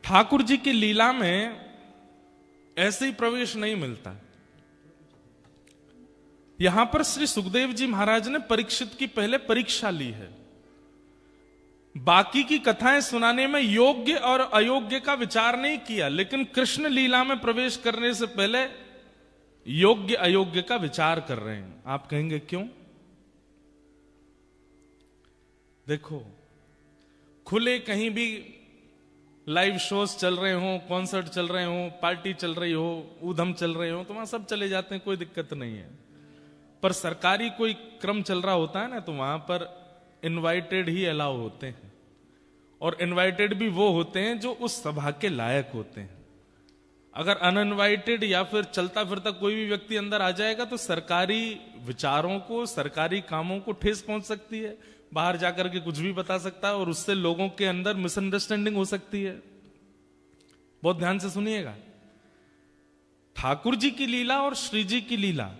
ठाकुर जी की लीला में ऐसे ही प्रवेश नहीं मिलता। यहां पर श्री सुखदेव जी महाराज ने परीक्षित की पहले परीक्षा ली है। बाकी की कथाएं सुनाने में योग्य और अयोग्य का विचार नहीं किया, लेकिन कृष्ण लीला में प्रवेश करने से पहले योग्य अयोग्य का विचार कर रहे हैं। आप कहेंगे क्यों? देखो, खुले कहीं भी लाइव शोज चल रहे हो, कॉन्सर्ट चल रहे हो, पार्टी चल रही हो, ऊधम चल रहे हो, तो वहां सब चले जाते हैं, कोई दिक्कत नहीं है। पर सरकारी कोई क्रम चल रहा होता है ना, तो वहां पर इनवाइटेड ही अलाउ होते हैं, और इनवाइटेड भी वो होते हैं जो उस सभा के लायक होते हैं। अगर अनइनवाइटेड या फिर चलता फिरता कोई भी व्यक्ति अंदर आ जाएगा तो सरकारी विचारों को, सरकारी कामों को ठेस पहुंच सकती है, बाहर जाकर के कुछ भी बता सकता है, और उससे लोगों के अंदर मिसअंडरस्टैंडिंग हो सकती है। बहुत ध्यान से सुनिएगा, ठाकुर जी की लीला और श्री जी की लीला,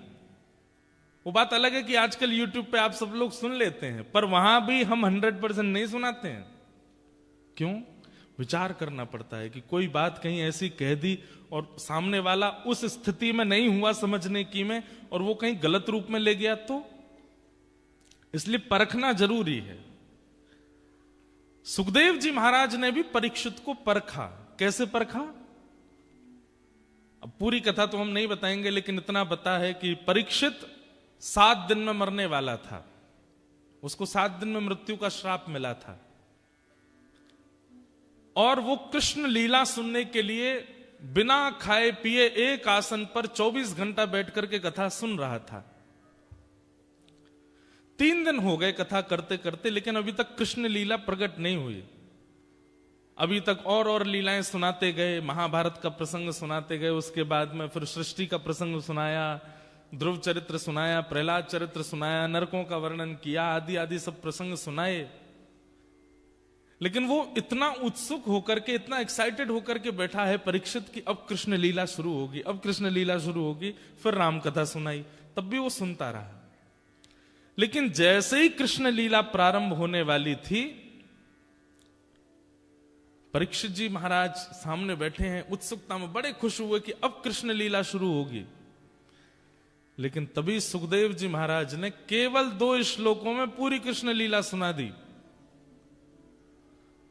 वो बात अलग है कि आजकल यूट्यूब पे आप सब लोग सुन लेते हैं, पर वहां भी हम 100% नहीं सुनाते हैं। क्यों? विचार करना पड़ता है कि कोई बात कहीं ऐसी कह दी और सामने वाला उस स्थिति में नहीं हुआ समझने की में, और वो कहीं गलत रूप में ले गया, तो इसलिए परखना जरूरी है। सुखदेव जी महाराज ने भी परीक्षित को परखा। कैसे परखा? अब पूरी कथा तो हम नहीं बताएंगे, लेकिन इतना पता है कि परीक्षित 7 दिन में मरने वाला था। उसको 7 दिन में मृत्यु का श्राप मिला था, और वो कृष्ण लीला सुनने के लिए बिना खाए पिए एक आसन पर 24 घंटा बैठ करके कथा सुन रहा था। 3 दिन हो गए कथा करते करते, लेकिन अभी तक कृष्ण लीला प्रकट नहीं हुई। अभी तक और लीलाएं सुनाते गए, महाभारत का प्रसंग सुनाते गए, उसके बाद में फिर सृष्टि का प्रसंग सुनाया, ध्रुव चरित्र सुनाया, प्रहलाद चरित्र सुनाया, नरकों का वर्णन किया, आदि आदि सब प्रसंग सुनाए। लेकिन वो इतना उत्सुक होकर के, इतना एक्साइटेड होकर के बैठा है परीक्षित की अब कृष्ण लीला शुरू होगी, अब कृष्ण लीला शुरू होगी। फिर राम कथा सुनाई, तब भी वो सुनता रहा। लेकिन जैसे ही कृष्ण लीला प्रारंभ होने वाली थी, परीक्षित जी महाराज सामने बैठे हैं, उत्सुकता में बड़े खुश हुए कि अब कृष्ण लीला शुरू होगी। लेकिन तभी सुखदेव जी महाराज ने केवल 2 श्लोकों में पूरी कृष्ण लीला सुना दी।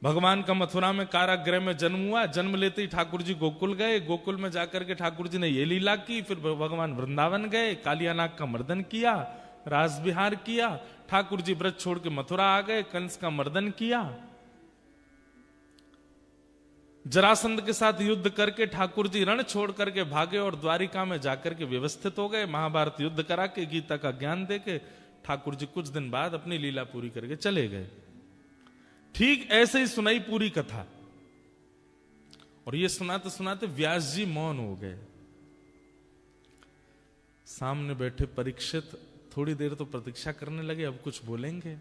भगवान का मथुरा में कारागृह में जन्म हुआ, जन्म लेते ही ठाकुर जी गोकुल गए, गोकुल में जाकर के ठाकुर जी ने ये लीला की। फिर भगवान वृंदावन गए, कालिया नाग का मर्दन किया, रास विहार किया। ठाकुर जी ब्रज छोड़ के मथुरा आ गए, कंस का मर्दन किया। जरासंध के साथ युद्ध करके ठाकुर जी रण छोड़ करके भागे और द्वारिका में जाकर के व्यवस्थित हो गए। महाभारत युद्ध करा के, गीता का ज्ञान देके ठाकुर जी कुछ दिन बाद अपनी लीला पूरी करके चले गए। ठीक ऐसे ही सुनाई पूरी कथा, और ये सुनाते सुनाते व्यास जी मौन हो गए। सामने बैठे परीक्षित थोड़ी देर तो प्रतीक्षा करने लगे, अब कुछ बोलेंगे,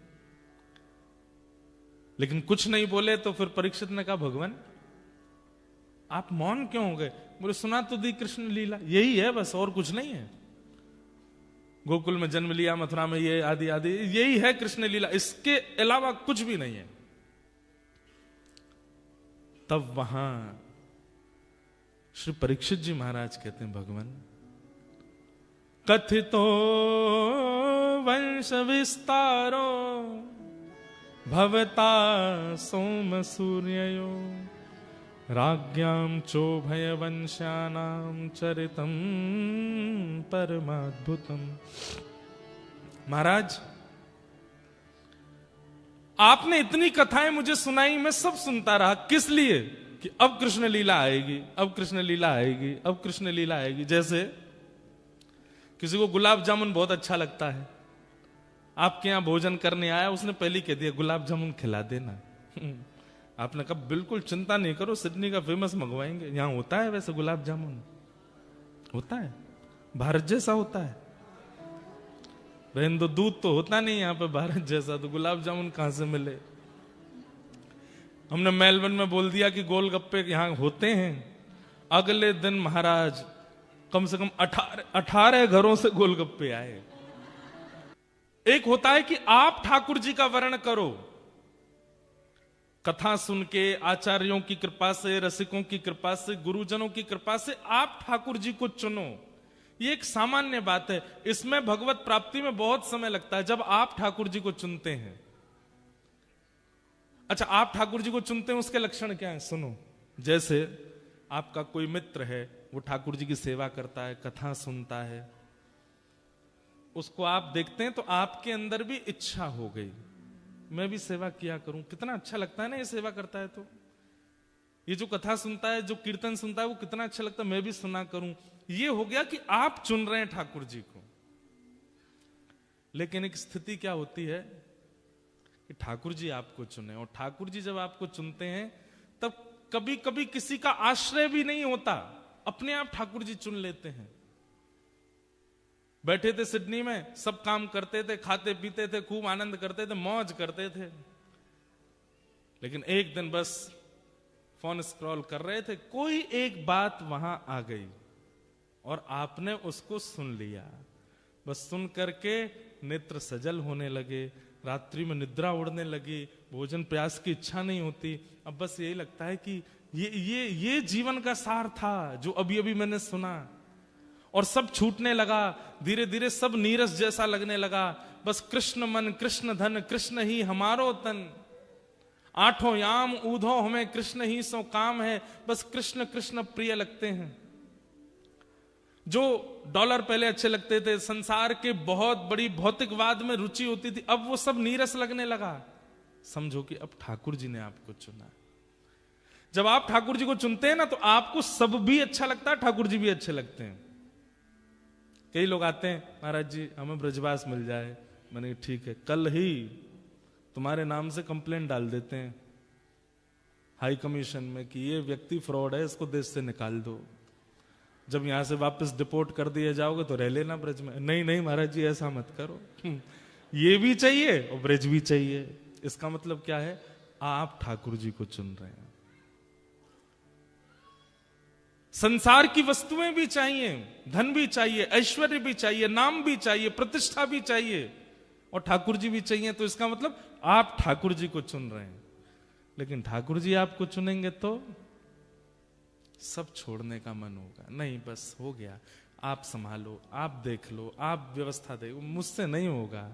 लेकिन कुछ नहीं बोले। तो फिर परीक्षित ने कहा, भगवान आप मौन क्यों हो गए? बोले, सुना तो दी कृष्ण लीला, यही है बस, और कुछ नहीं है। गोकुल में जन्म लिया, मथुरा में ये आदि आदि, यही है कृष्ण लीला, इसके अलावा कुछ भी नहीं है। तब वहां श्री परीक्षित जी महाराज कहते हैं, भगवान कथितो वंश विस्तारो भवता सोम सूर्यो राज्ञां चोभय वंशानां चरितम परमाद्भुतम। महाराज, आपने इतनी कथाएं मुझे सुनाई, मैं सब सुनता रहा। किस लिए? कि अब कृष्ण लीला आएगी, अब कृष्ण लीला आएगी, अब कृष्ण लीला आएगी। जैसे किसी को गुलाब जामुन बहुत अच्छा लगता है, आपके यहां भोजन करने आया, उसने पहले कह दिया गुलाब जामुन खिला देना। आपने कहा बिल्कुल चिंता नहीं करो, सिडनी का फेमस मंगवाएंगे। यहां होता है वैसे गुलाब जामुन, होता है, भारत जैसा होता है। बहन तो दूध तो होता नहीं यहां पे भारत जैसा, तो गुलाब जामुन कहां से मिले? हमने मेलबर्न में बोल दिया कि गोलगप्पे यहां होते हैं। अगले दिन महाराज कम से कम 18 घरों से गोलगप्पे आए। एक होता है कि आप ठाकुर जी का वर्ण करो, कथा सुन के, आचार्यों की कृपा से, रसिकों की कृपा से, गुरुजनों की कृपा से आप ठाकुर जी को चुनो, ये एक सामान्य बात है। इसमें भगवत प्राप्ति में बहुत समय लगता है जब आप ठाकुर जी को चुनते हैं। अच्छा, आप ठाकुर जी को चुनते हैं, उसके लक्षण क्या है सुनो। जैसे आपका कोई मित्र है, वो ठाकुर जी की सेवा करता है, कथा सुनता है, उसको आप देखते हैं तो आपके अंदर भी इच्छा हो गई, मैं भी सेवा किया करूं। कितना अच्छा लगता है ना ये सेवा करता है तो। ये जो कथा सुनता है, जो कीर्तन सुनता है, वो कितना अच्छा लगता है, मैं भी सुना करूं। ये हो गया कि आप चुन रहे हैं ठाकुर जी को। लेकिन एक स्थिति क्या होती है कि ठाकुर जी आपको चुने, और ठाकुर जी जब आपको चुनते हैं तब कभी कभी किसी का आश्रय भी नहीं होता, अपने आप ठाकुर जी चुन लेते हैं। बैठे थे सिडनी में, सब काम करते थे, खाते पीते थे, खूब आनंद करते थे, मौज करते थे। लेकिन एक दिन बस फोन स्क्रॉल कर रहे थे, कोई एक बात वहां आ गई और आपने उसको सुन लिया। बस सुन करके नेत्र सजल होने लगे, रात्रि में निद्रा उड़ने लगी, भोजन प्यास की इच्छा नहीं होती। अब बस यही लगता है कि ये जीवन का सार था जो अभी अभी मैंने सुना। और सब छूटने लगा, धीरे धीरे सब नीरस जैसा लगने लगा। बस कृष्ण मन, कृष्ण धन, कृष्ण ही हमारो तन, आठों याम ऊधो हमें कृष्ण ही सो काम है। बस कृष्ण कृष्ण प्रिय लगते हैं। जो डॉलर पहले अच्छे लगते थे, संसार के बहुत बड़ी भौतिकवाद में रुचि होती थी, अब वो सब नीरस लगने लगा। समझो कि अब ठाकुर जी ने आपको चुना। जब आप ठाकुर जी को चुनते हैं ना, तो आपको सब भी अच्छा लगता है, ठाकुर जी भी अच्छे लगते हैं। कई लोग आते हैं, महाराज जी हमें ब्रजवास मिल जाए। मैंने कहा ठीक है, कल ही तुम्हारे नाम से कंप्लेंट डाल देते हैं हाई कमीशन में कि ये व्यक्ति फ्रॉड है, इसको देश से निकाल दो। जब यहां से वापस डिपोर्ट कर दिए जाओगे तो रह लेना ब्रज में। नहीं नहीं महाराज जी ऐसा मत करो, ये भी चाहिए और ब्रज भी चाहिए। इसका मतलब क्या है, आप ठाकुर जी को चुन रहे हैं। संसार की वस्तुएं भी चाहिए, धन भी चाहिए, ऐश्वर्य भी चाहिए, नाम भी चाहिए, प्रतिष्ठा भी चाहिए, और ठाकुर जी भी चाहिए। तो इसका मतलब आप ठाकुर जी को चुन रहे हैं। लेकिन ठाकुर जी आपको चुनेंगे तो सब छोड़ने का मन होगा। नहीं बस हो गया, आप संभालो, आप देख लो, आप व्यवस्था दे, मुझसे नहीं होगा।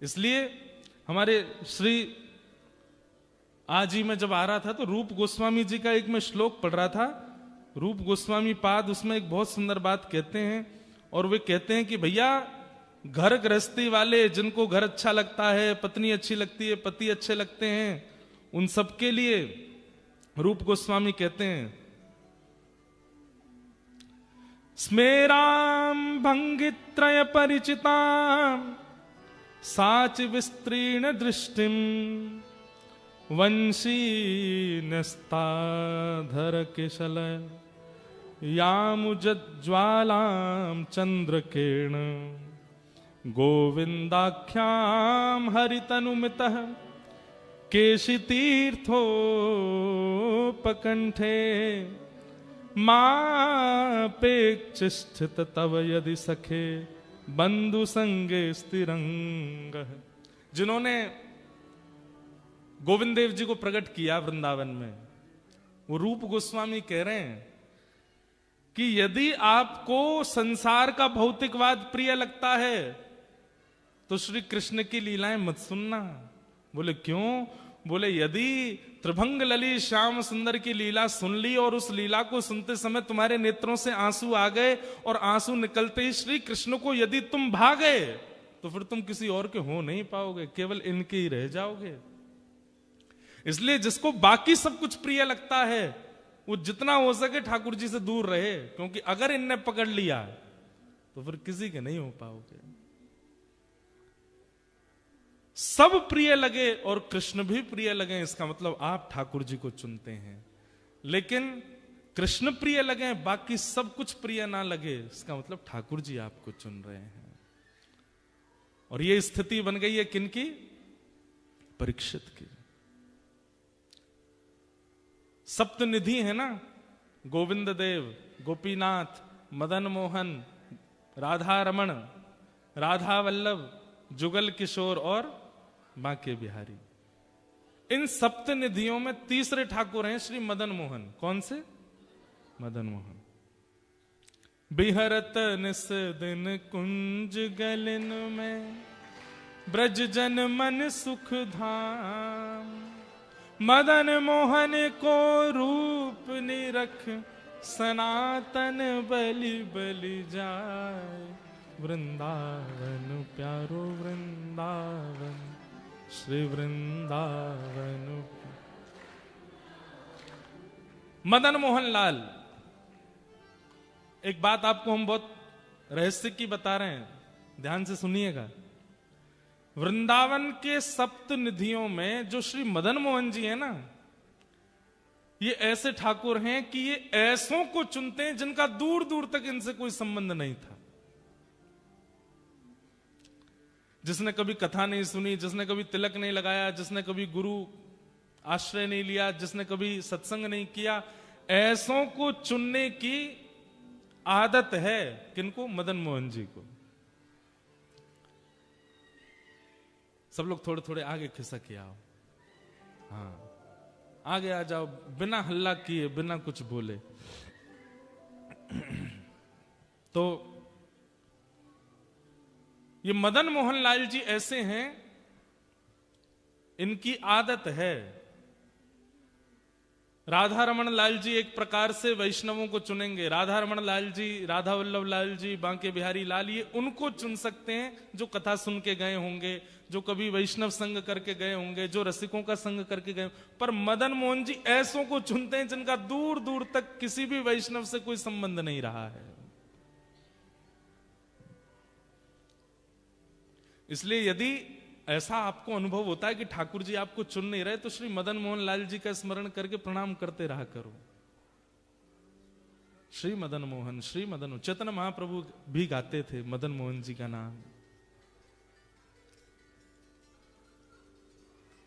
इसलिए हमारे श्री आज ही मैं जब आ रहा था तो रूप गोस्वामी जी का एक मैं श्लोक पढ़ रहा था। रूप गोस्वामी पाद उसमें एक बहुत सुंदर बात कहते हैं, और वे कहते हैं कि भैया घर गृहस्थी वाले, जिनको घर अच्छा लगता है, पत्नी अच्छी लगती है, पति अच्छे लगते हैं, उन सबके लिए रूप गोस्वामी कहते हैं, स्मेराम भंगित्रय परिचिताम साच विस्तीर्ण दृष्टिम वंशी नस्ताधर किशल यामुज्ज्वालां चंद्रकिरण गोविंदाख्याम हरितनुमितः केशितीर्थोपकंठे मापेक्षिस्थित तव यदि सखे बंधु संगे स्थिरंग। जिन्होंने गोविंद देव जी को प्रकट किया वृंदावन में, वो रूप गोस्वामी कह रहे हैं कि यदि आपको संसार का भौतिकवाद प्रिय लगता है तो श्री कृष्ण की लीलाएं मत सुनना। बोले क्यों? बोले यदि त्रिभंग लली श्याम सुंदर की लीला सुन ली और उस लीला को सुनते समय तुम्हारे नेत्रों से आंसू आ गए और आंसू निकलते ही श्री कृष्ण को यदि तुम भागे तो फिर तुम किसी और के हो नहीं पाओगे, केवल इनके ही रह जाओगे। इसलिए जिसको बाकी सब कुछ प्रिय लगता है वो जितना हो सके ठाकुर जी से दूर रहे, क्योंकि अगर इनने पकड़ लिया तो फिर किसी के नहीं हो पाओगे। सब प्रिय लगे और कृष्ण भी प्रिय लगे, इसका मतलब आप ठाकुर जी को चुनते हैं। लेकिन कृष्ण प्रिय लगे, बाकी सब कुछ प्रिय ना लगे, इसका मतलब ठाकुर जी आपको चुन रहे हैं। और ये स्थिति बन गई है किनकी? परीक्षित की। सप्तनिधि है ना, गोविंद देव, गोपीनाथ, मदन मोहन, राधा रमण, राधा वल्लभ, जुगल किशोर और बांके बिहारी। इन सप्तनिधियों में तीसरे ठाकुर हैं श्री मदन मोहन। कौन से? मदन मोहन। बिहरत निस दिन कुंज गलिन में, ब्रज जन मन सुख धाम। मदन मोहन को रूप निरख, सनातन बलि बलि जाए। वृंदावन प्यारो वृंदावन, श्री वृंदावन। मदन मोहन लाल, एक बात आपको हम बहुत रहस्य की बता रहे हैं, ध्यान से सुनिएगा। वृंदावन के सप्त निधियों में जो श्री मदन मोहन जी है ना, ये ऐसे ठाकुर हैं कि ये ऐसों को चुनते हैं जिनका दूर दूर तक इनसे कोई संबंध नहीं था। जिसने कभी कथा नहीं सुनी, जिसने कभी तिलक नहीं लगाया, जिसने कभी गुरु आश्रय नहीं लिया, जिसने कभी सत्संग नहीं किया, ऐसों को चुनने की आदत है। किनको? मदन मोहन जी को। सब लोग थोड़े थोड़े आगे खिसक आओ, हाँ आगे आ जाओ, बिना हल्ला किए, बिना कुछ बोले। तो ये मदन मोहन लाल जी ऐसे हैं, इनकी आदत है। राधा रमन लाल जी एक प्रकार से वैष्णवों को चुनेंगे। राधा रमन लाल जी, राधा वल्लभ लाल जी, बांके बिहारी लाल, ये उनको चुन सकते हैं जो कथा सुन के गए होंगे, जो कभी वैष्णव संग करके गए होंगे, जो रसिकों का संग करके गए। पर मदन मोहन जी ऐसों को चुनते हैं जिनका दूर दूर तक किसी भी वैष्णव से कोई संबंध नहीं रहा है। इसलिए यदि ऐसा आपको अनुभव होता है कि ठाकुर जी आपको चुन नहीं रहे, तो श्री मदन मोहन लाल जी का स्मरण करके प्रणाम करते रहा करो। श्री मदन मोहन, श्री मदन। चैतन्य महाप्रभु भी गाते थे मदन मोहन जी का नाम,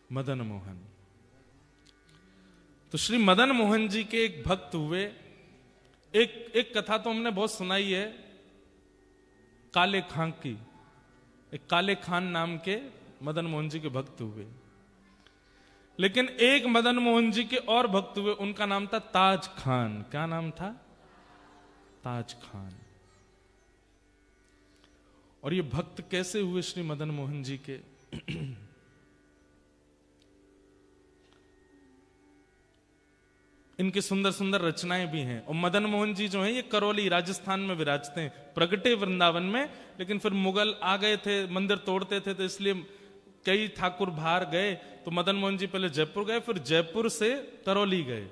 मदन मोहन। तो श्री मदन मोहन जी के एक भक्त हुए। एक कथा तो हमने बहुत सुनाई है, काले खां की। एक काले खान नाम के मदन मोहन जी के भक्त हुए। लेकिन एक मदन मोहन जी के और भक्त हुए, उनका नाम था ताज खान। क्या नाम था? ताज खान। और ये भक्त कैसे हुए श्री मदन मोहन जी के? इनकी सुंदर सुंदर रचनाएं भी हैं। और मदन मोहन जी जो हैं ये करौली राजस्थान में विराजते हैं, प्रगटे वृंदावन में। लेकिन फिर मुगल आ गए थे, मंदिर तोड़ते थे, तो इसलिए कई ठाकुर बाहर गए। तो मदन मोहन जी पहले जयपुर गए, फिर जयपुर से करौली गए।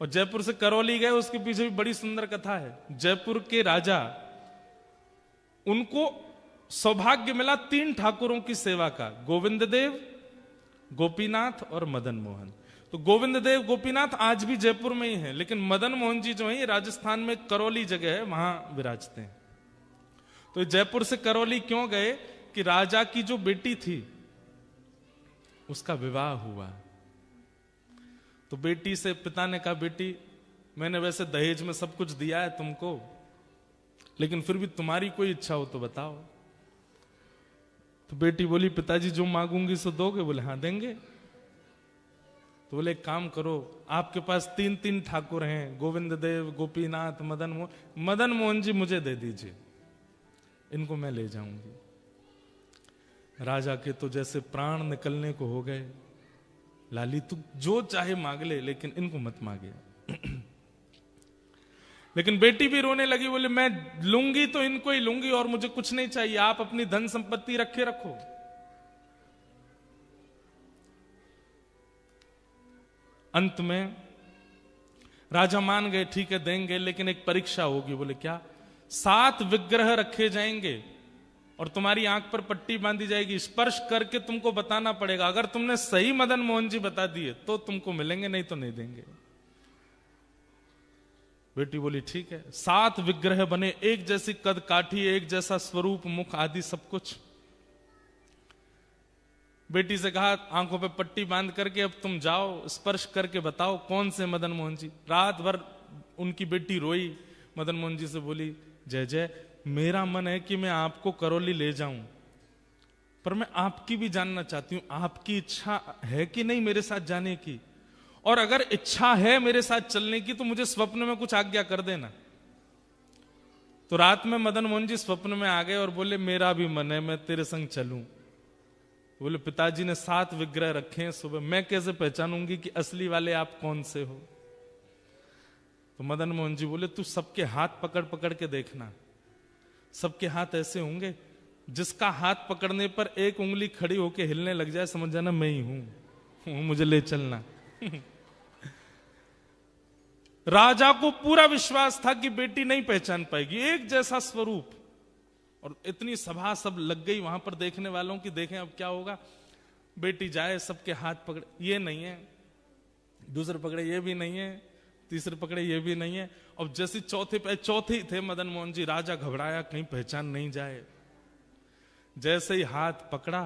और जयपुर से करौली गए, उसके पीछे भी बड़ी सुंदर कथा है। जयपुर के राजा, उनको सौभाग्य मिला 3 ठाकुरों की सेवा का, गोविंद देव, गोपीनाथ और मदन मोहन। तो गोविंद देव गोपीनाथ आज भी जयपुर में ही है, लेकिन मदन मोहन जी जो है ये राजस्थान में करौली जगह है, वहां विराजते हैं। तो जयपुर से करौली क्यों गए कि राजा की जो बेटी थी उसका विवाह हुआ। तो बेटी से पिता ने कहा, बेटी मैंने वैसे दहेज में सब कुछ दिया है तुमको, लेकिन फिर भी तुम्हारी कोई इच्छा हो तो बताओ। तो बेटी बोली, पिताजी जो मांगूंगी सो दोगे? बोले हाँ देंगे। तो बोले एक काम करो, आपके पास 3 ठाकुर हैं, गोविंद देव, गोपीनाथ, मदन मोहन। मदन मोहन जी मुझे दे दीजिए, इनको मैं ले जाऊंगी। राजा के तो जैसे प्राण निकलने को हो गए। लाली तू जो चाहे मांग ले, लेकिन इनको मत मांगे। लेकिन बेटी भी रोने लगी, बोले मैं लूंगी तो इनको ही लूंगी और मुझे कुछ नहीं चाहिए, आप अपनी धन संपत्ति रखे रखो। अंत में राजा मान गए, ठीक है देंगे, लेकिन एक परीक्षा होगी। बोले क्या? 7 विग्रह रखे जाएंगे और तुम्हारी आंख पर पट्टी बांधी जाएगी, स्पर्श करके तुमको बताना पड़ेगा। अगर तुमने सही मदन मोहन जी बता दिए तो तुमको मिलेंगे, नहीं तो नहीं देंगे। बेटी बोली ठीक है। 7 विग्रह बने, एक जैसी कद काठी, एक जैसा स्वरूप, मुख आदि सब कुछ। बेटी से कहा आंखों पे पट्टी बांध करके अब तुम जाओ, स्पर्श करके बताओ कौन से मदन मोहन जी। रात भर उनकी बेटी रोई, मदन मोहन जी से बोली, जय जय, मेरा मन है कि मैं आपको करौली ले जाऊं, पर मैं आपकी भी जानना चाहती हूं, आपकी इच्छा है कि नहीं मेरे साथ जाने की? और अगर इच्छा है मेरे साथ चलने की तो मुझे स्वप्न में कुछ आज्ञा कर देना। तो रात में मदन मोहन जी स्वप्न में आ गए और बोले मेरा भी मन है, मैं तेरे संग चलूं। बोले पिताजी ने 7 विग्रह रखे हैं सुबह, मैं कैसे पहचानूंगी कि असली वाले आप कौन से हो? तो मदन मोहन जी बोले तू सबके हाथ पकड़ पकड़ के देखना, सबके हाथ ऐसे होंगे, जिसका हाथ पकड़ने पर एक उंगली खड़ी होके हिलने लग जाए समझ जाना मैं ही हूं, मुझे ले चलना। राजा को पूरा विश्वास था कि बेटी नहीं पहचान पाएगी, एक जैसा स्वरूप। और इतनी सभा सब लग गई वहां पर देखने वालों की, देखें अब क्या होगा। बेटी जाए, सबके हाथ पकड़े, ये नहीं है, दूसरे पकड़े ये भी नहीं है, तीसरे पकड़े ये भी नहीं है। अब जैसे चौथे ही थे मदन मोहन जी, राजा घबराया कहीं पहचान नहीं जाए। जैसे ही हाथ पकड़ा,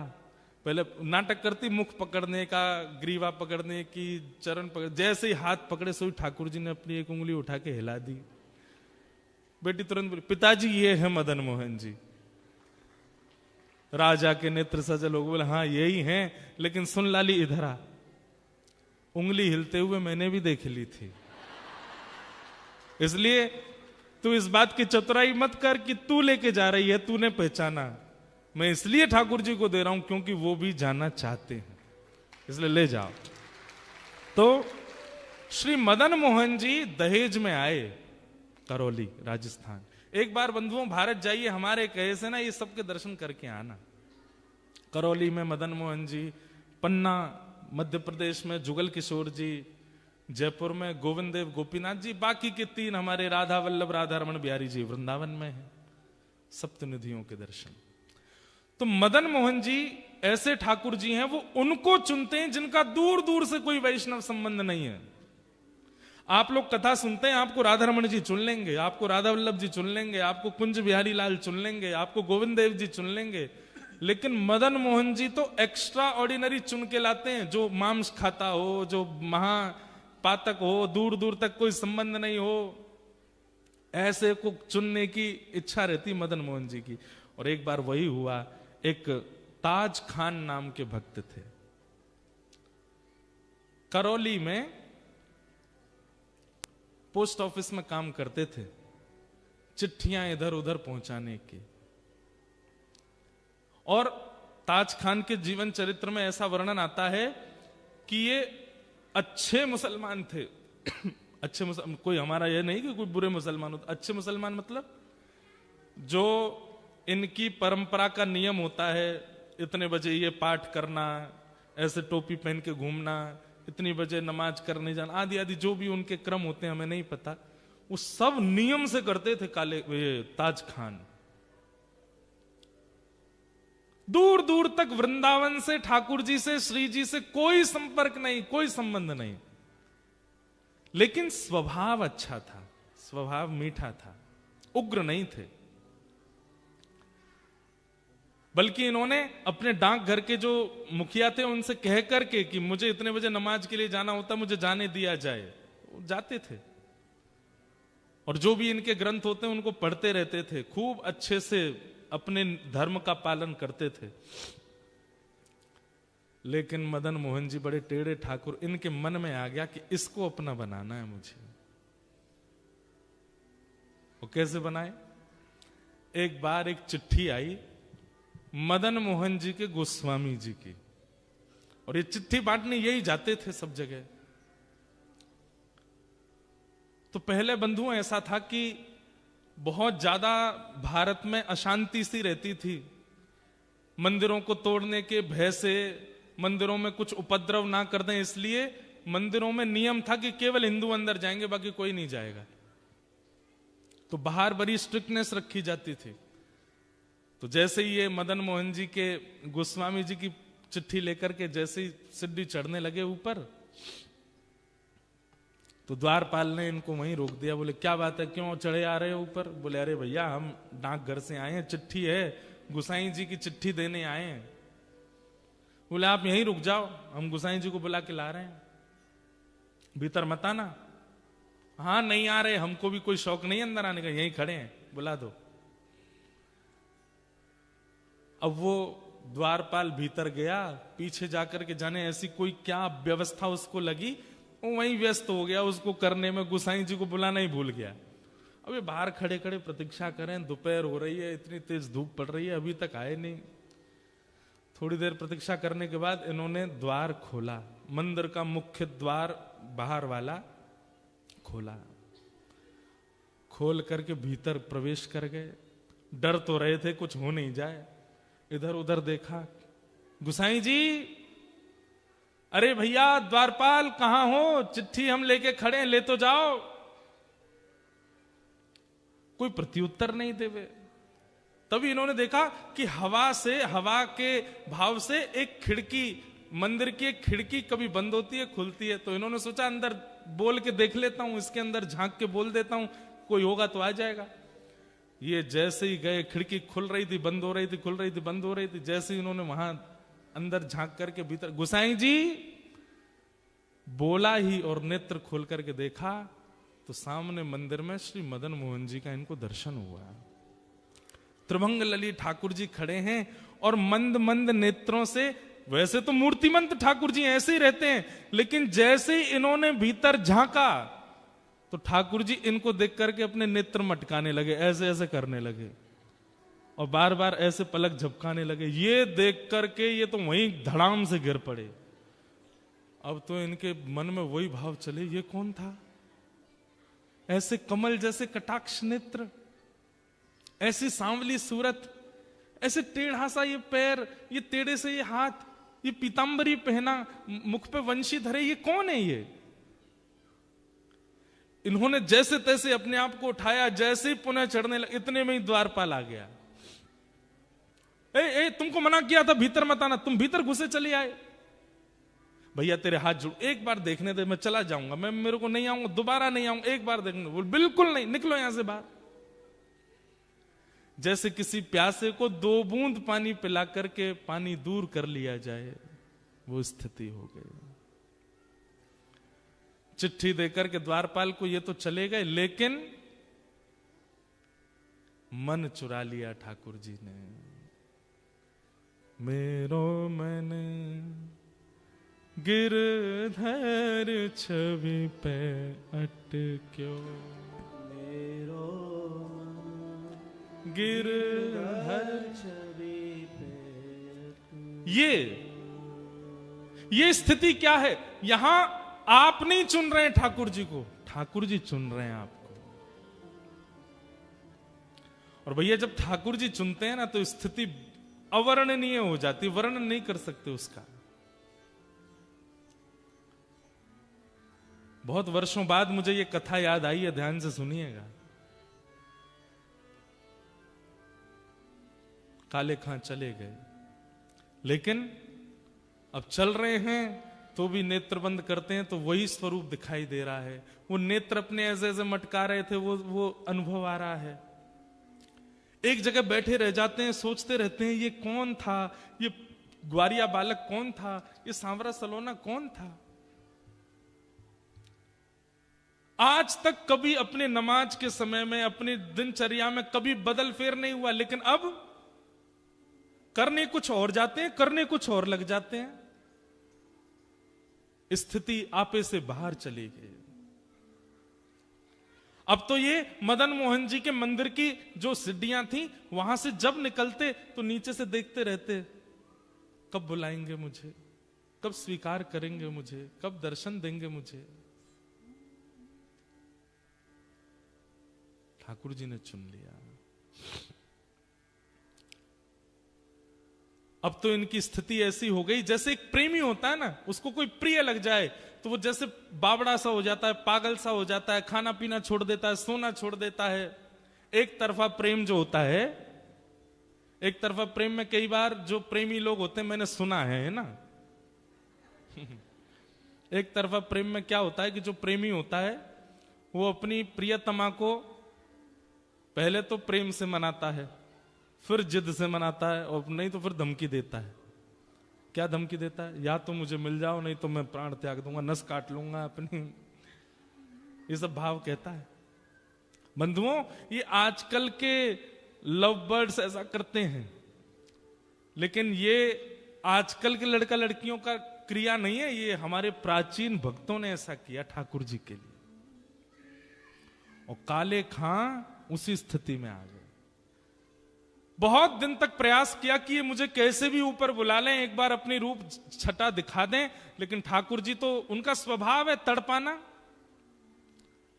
पहले नाटक करती मुख पकड़ने का, ग्रीवा पकड़ने की, चरण पकड़, जैसे ही हाथ पकड़े सोई ठाकुर जी ने अपनी एक उंगली उठा के हिला दी। बेटी तुरंत बोली पिताजी ये है मदन मोहन जी। राजा के नेत्र सजल हो, बोले हाँ यही हैं, लेकिन सुन लाली इधर आ, उंगली हिलते हुए मैंने भी देख ली थी, इसलिए तू इस बात की चतुराई मत कर कि तू लेके जा रही है, तूने पहचाना, मैं इसलिए ठाकुर जी को दे रहा हूं क्योंकि वो भी जाना चाहते हैं, इसलिए ले जाओ। तो श्री मदन मोहन जी दहेज में आए, करौली राजस्थान। एक बार बंधुओं भारत जाइए, हमारे कहे से ना ये सबके दर्शन करके आना। करौली में मदन मोहन जी, पन्ना मध्य प्रदेश में जुगल किशोर जी, जयपुर में गोविंद देव गोपीनाथ जी, बाकी के 3 हमारे राधा वल्लभ राधा रमन बिहारी जी वृंदावन में है, सप्तनिधियों के दर्शन। तो मदन मोहन जी ऐसे ठाकुर जी हैं, वो उनको चुनते हैं जिनका दूर दूर से कोई वैष्णव संबंध नहीं है। आप लोग कथा सुनते हैं, आपको राधा रमन जी चुन लेंगे, आपको राधा वल्लभ जी चुन लेंगे, आपको कुंज बिहारी लाल चुन लेंगे, आपको गोविंद देव जी चुन लेंगे, लेकिन मदन मोहन जी तो एक्स्ट्रा ऑर्डिनरी चुन के लाते हैं, जो मांस खाता हो, जो महापातक हो, दूर दूर तक कोई संबंध नहीं हो, ऐसे को चुनने की इच्छा रहती मदन मोहन जी की। और एक बार वही हुआ, एक ताज खान नाम के भक्त थे, करौली में पोस्ट ऑफिस में काम करते थे, चिट्ठियां इधर उधर पहुंचाने की। और ताज खान के जीवन चरित्र में ऐसा वर्णन आता है कि ये अच्छे मुसलमान थे। अच्छे मुसलमान, कोई हमारा यह नहीं कि कोई बुरे मुसलमान होते, अच्छे मुसलमान मतलब जो इनकी परंपरा का नियम होता है, इतने बजे ये पाठ करना, ऐसे टोपी पहन के घूमना, इतनी बजे नमाज करने जाना, आदि आदि जो भी उनके क्रम होते हैं हमें नहीं पता, वो सब नियम से करते थे ताज खान। दूर दूर तक वृंदावन से, ठाकुर जी से, श्री जी से कोई संपर्क नहीं, कोई संबंध नहीं, लेकिन स्वभाव अच्छा था, स्वभाव मीठा था, उग्र नहीं थे। बल्कि इन्होंने अपने डाकघर के जो मुखिया थे उनसे कह करके कि मुझे इतने बजे नमाज के लिए जाना होता, मुझे जाने दिया जाए, वो जाते थे। और जो भी इनके ग्रंथ होते हैं उनको पढ़ते रहते थे, खूब अच्छे से अपने धर्म का पालन करते थे। लेकिन मदन मोहन जी बड़े टेढ़े ठाकुर, इनके मन में आ गया कि इसको अपना बनाना है मुझे। वो कैसे बनाए? एक बार एक चिट्ठी आई मदन मोहन जी के गोस्वामी जी की, और ये चिट्ठी बांटने यही जाते थे सब जगह। तो पहले बंधुओं ऐसा था कि बहुत ज्यादा भारत में अशांति सी रहती थी, मंदिरों को तोड़ने के भय से, मंदिरों में कुछ उपद्रव ना कर दें इसलिए मंदिरों में नियम था कि केवल हिंदू अंदर जाएंगे, बाकी कोई नहीं जाएगा। तो बाहर बड़ी स्ट्रिक्टनेस रखी जाती थी। तो जैसे ही ये मदन मोहन जी के गोस्वामी जी की चिट्ठी लेकर के जैसे ही सीढ़ी चढ़ने लगे ऊपर, तो द्वारपाल ने इनको वहीं रोक दिया। बोले क्या बात है, क्यों चढ़े आ रहे हो ऊपर? बोले अरे भैया हम डाकघर से आए हैं, चिट्ठी है, गुसाई जी की चिट्ठी देने आए हैं। बोले आप यहीं रुक जाओ, हम गुसाई जी को बुला के ला रहे हैं, भीतर मत आना। हाँ नहीं आ रहे, हमको भी कोई शौक नहीं अंदर आने का, यहीं खड़े हैं, बुला दो। अब वो द्वारपाल भीतर गया, पीछे जाकर के जाने ऐसी कोई क्या व्यवस्था उसको लगी, वो वहीं व्यस्त हो गया उसको करने में, गुसाई जी को बुलाना ही भूल गया। अबे बाहर खड़े खड़े प्रतीक्षा करें, दोपहर हो रही है, इतनी तेज धूप पड़ रही है, अभी तक आए नहीं। थोड़ी देर प्रतीक्षा करने के बाद इन्होंने द्वार खोला, मंदिर का मुख्य द्वार बाहर वाला खोला, खोल करके भीतर प्रवेश कर गए। डर तो रहे थे कुछ हो नहीं जाए, इधर उधर देखा, गुसाई जी, अरे भैया द्वारपाल कहां हो, चिट्ठी हम लेके खड़े हैं, ले तो जाओ। कोई प्रत्युत्तर नहीं देवे। तभी इन्होंने देखा कि हवा के भाव से एक खिड़की, मंदिर की एक खिड़की कभी बंद होती है खुलती है, तो इन्होंने सोचा अंदर बोल के देख लेता हूं, इसके अंदर झांक के बोल देता हूं, कोई होगा तो आ जाएगा। ये जैसे ही गए, खिड़की खुल रही थी बंद हो रही थी, खुल रही थी बंद हो रही थी। जैसे ही इन्होंने वहां अंदर झांक करके भीतर, गुसाई जी बोला ही और नेत्र खोल करके देखा तो सामने मंदिर में श्री मदन मोहन जी का इनको दर्शन हुआ। त्रिभंग लली ठाकुर जी खड़े हैं और मंद मंद नेत्रों से, वैसे तो मूर्तिमंत ठाकुर जी ऐसे ही रहते हैं, लेकिन जैसे ही इन्होंने भीतर झांका तो ठाकुर जी इनको देख करके अपने नेत्र मटकाने लगे, ऐसे ऐसे करने लगे और बार बार ऐसे पलक झपकाने लगे। ये देख करके ये तो वहीं धड़ाम से गिर पड़े। अब तो इनके मन में वही भाव चले, ये कौन था? ऐसे कमल जैसे कटाक्ष नेत्र, ऐसी सांवली सूरत, ऐसे टेढ़ा सा ये पैर, ये टेढ़े से ये हाथ, ये पीतांबरी पहना, मुख पे वंशी धरे, ये कौन है ये? इन्होंने जैसे तैसे अपने आप को उठाया, जैसे ही पुनः चढ़ने लगे, इतने में ही द्वारपाल आ गया। ए, तुमको मना किया था भीतर मत आना, तुम भीतर घुसे चले आए। भैया तेरे हाथ जोड़, एक बार देखने दे, मैं चला जाऊंगा, मैं मेरे को नहीं आऊंगा, दोबारा नहीं आऊंगा, एक बार देखने। बोल बिल्कुल नहीं, निकलो यहां से बाहर। जैसे किसी प्यासे को 2 बूंद पानी पिला करके पानी दूर कर लिया जाए, वो स्थिति हो गई। चिट्ठी देकर के द्वारपाल को ये तो चले गए, लेकिन मन चुरा लिया ठाकुर जी ने। मेरो मन गिरधर छवि पे अटक्यो, मेरो गिरधर छवि पे। ये स्थिति क्या है? यहां आप नहीं चुन रहे हैं ठाकुर जी को, ठाकुर जी चुन रहे हैं आपको। और भैया जब ठाकुर जी चुनते हैं ना तो स्थिति अवर्णनीय हो जाती, वर्णन नहीं कर सकते उसका। बहुत वर्षों बाद मुझे ये कथा याद आई है, ध्यान से सुनिएगा। काले खां चले गए, लेकिन अब चल रहे हैं तो भी नेत्र बंद करते हैं तो वही स्वरूप दिखाई दे रहा है। वो नेत्र अपने ऐसे ऐसे मटका रहे थे, वो अनुभव आ रहा है। एक जगह बैठे रह जाते हैं, सोचते रहते हैं ये कौन था, ये ग्वारिया बालक कौन था, ये सांवरा सलोना कौन था। आज तक कभी अपने नमाज के समय में, अपनी दिनचर्या में कभी बदल फेर नहीं हुआ, लेकिन अब करने कुछ और जाते हैं, करने कुछ और लग जाते हैं। स्थिति आपे से बाहर चली गई। अब तो ये मदन मोहन जी के मंदिर की जो सीढ़ियां थी, वहां से जब निकलते तो नीचे से देखते रहते, कब बुलाएंगे मुझे, कब स्वीकार करेंगे मुझे, कब दर्शन देंगे मुझे। ठाकुर जी ने चुन लिया। अब तो इनकी स्थिति ऐसी हो गई, जैसे एक प्रेमी होता है ना, उसको कोई प्रिय लग जाए तो वो जैसे बावड़ा सा हो जाता है, पागल सा हो जाता है, खाना पीना छोड़ देता है, सोना छोड़ देता है। एक तरफा प्रेम जो होता है, एक तरफा प्रेम में कई बार जो प्रेमी लोग होते हैं, मैंने सुना है ना एक तरफा प्रेम में क्या होता है कि जो प्रेमी होता है वो अपनी प्रियतमा को पहले तो प्रेम से मनाता है, फिर जिद से मनाता है, और नहीं तो फिर धमकी देता है। क्या धमकी देता है? या तो मुझे मिल जाओ, नहीं तो मैं प्राण त्याग दूंगा, नस काट लूंगा अपनी। ये सब भाव कहता है। बंधुओं, ये आजकल के लव बर्ड्स ऐसा करते हैं। लेकिन ये आजकल के लड़का लड़कियों का क्रिया नहीं है, ये हमारे प्राचीन भक्तों ने ऐसा किया ठाकुर जी के लिए। और काले खां उसी स्थिति में आ गए। बहुत दिन तक प्रयास किया कि ये मुझे कैसे भी ऊपर बुला लें, एक बार अपनी रूप छटा दिखा दें, लेकिन ठाकुर जी तो उनका स्वभाव है तड़पाना।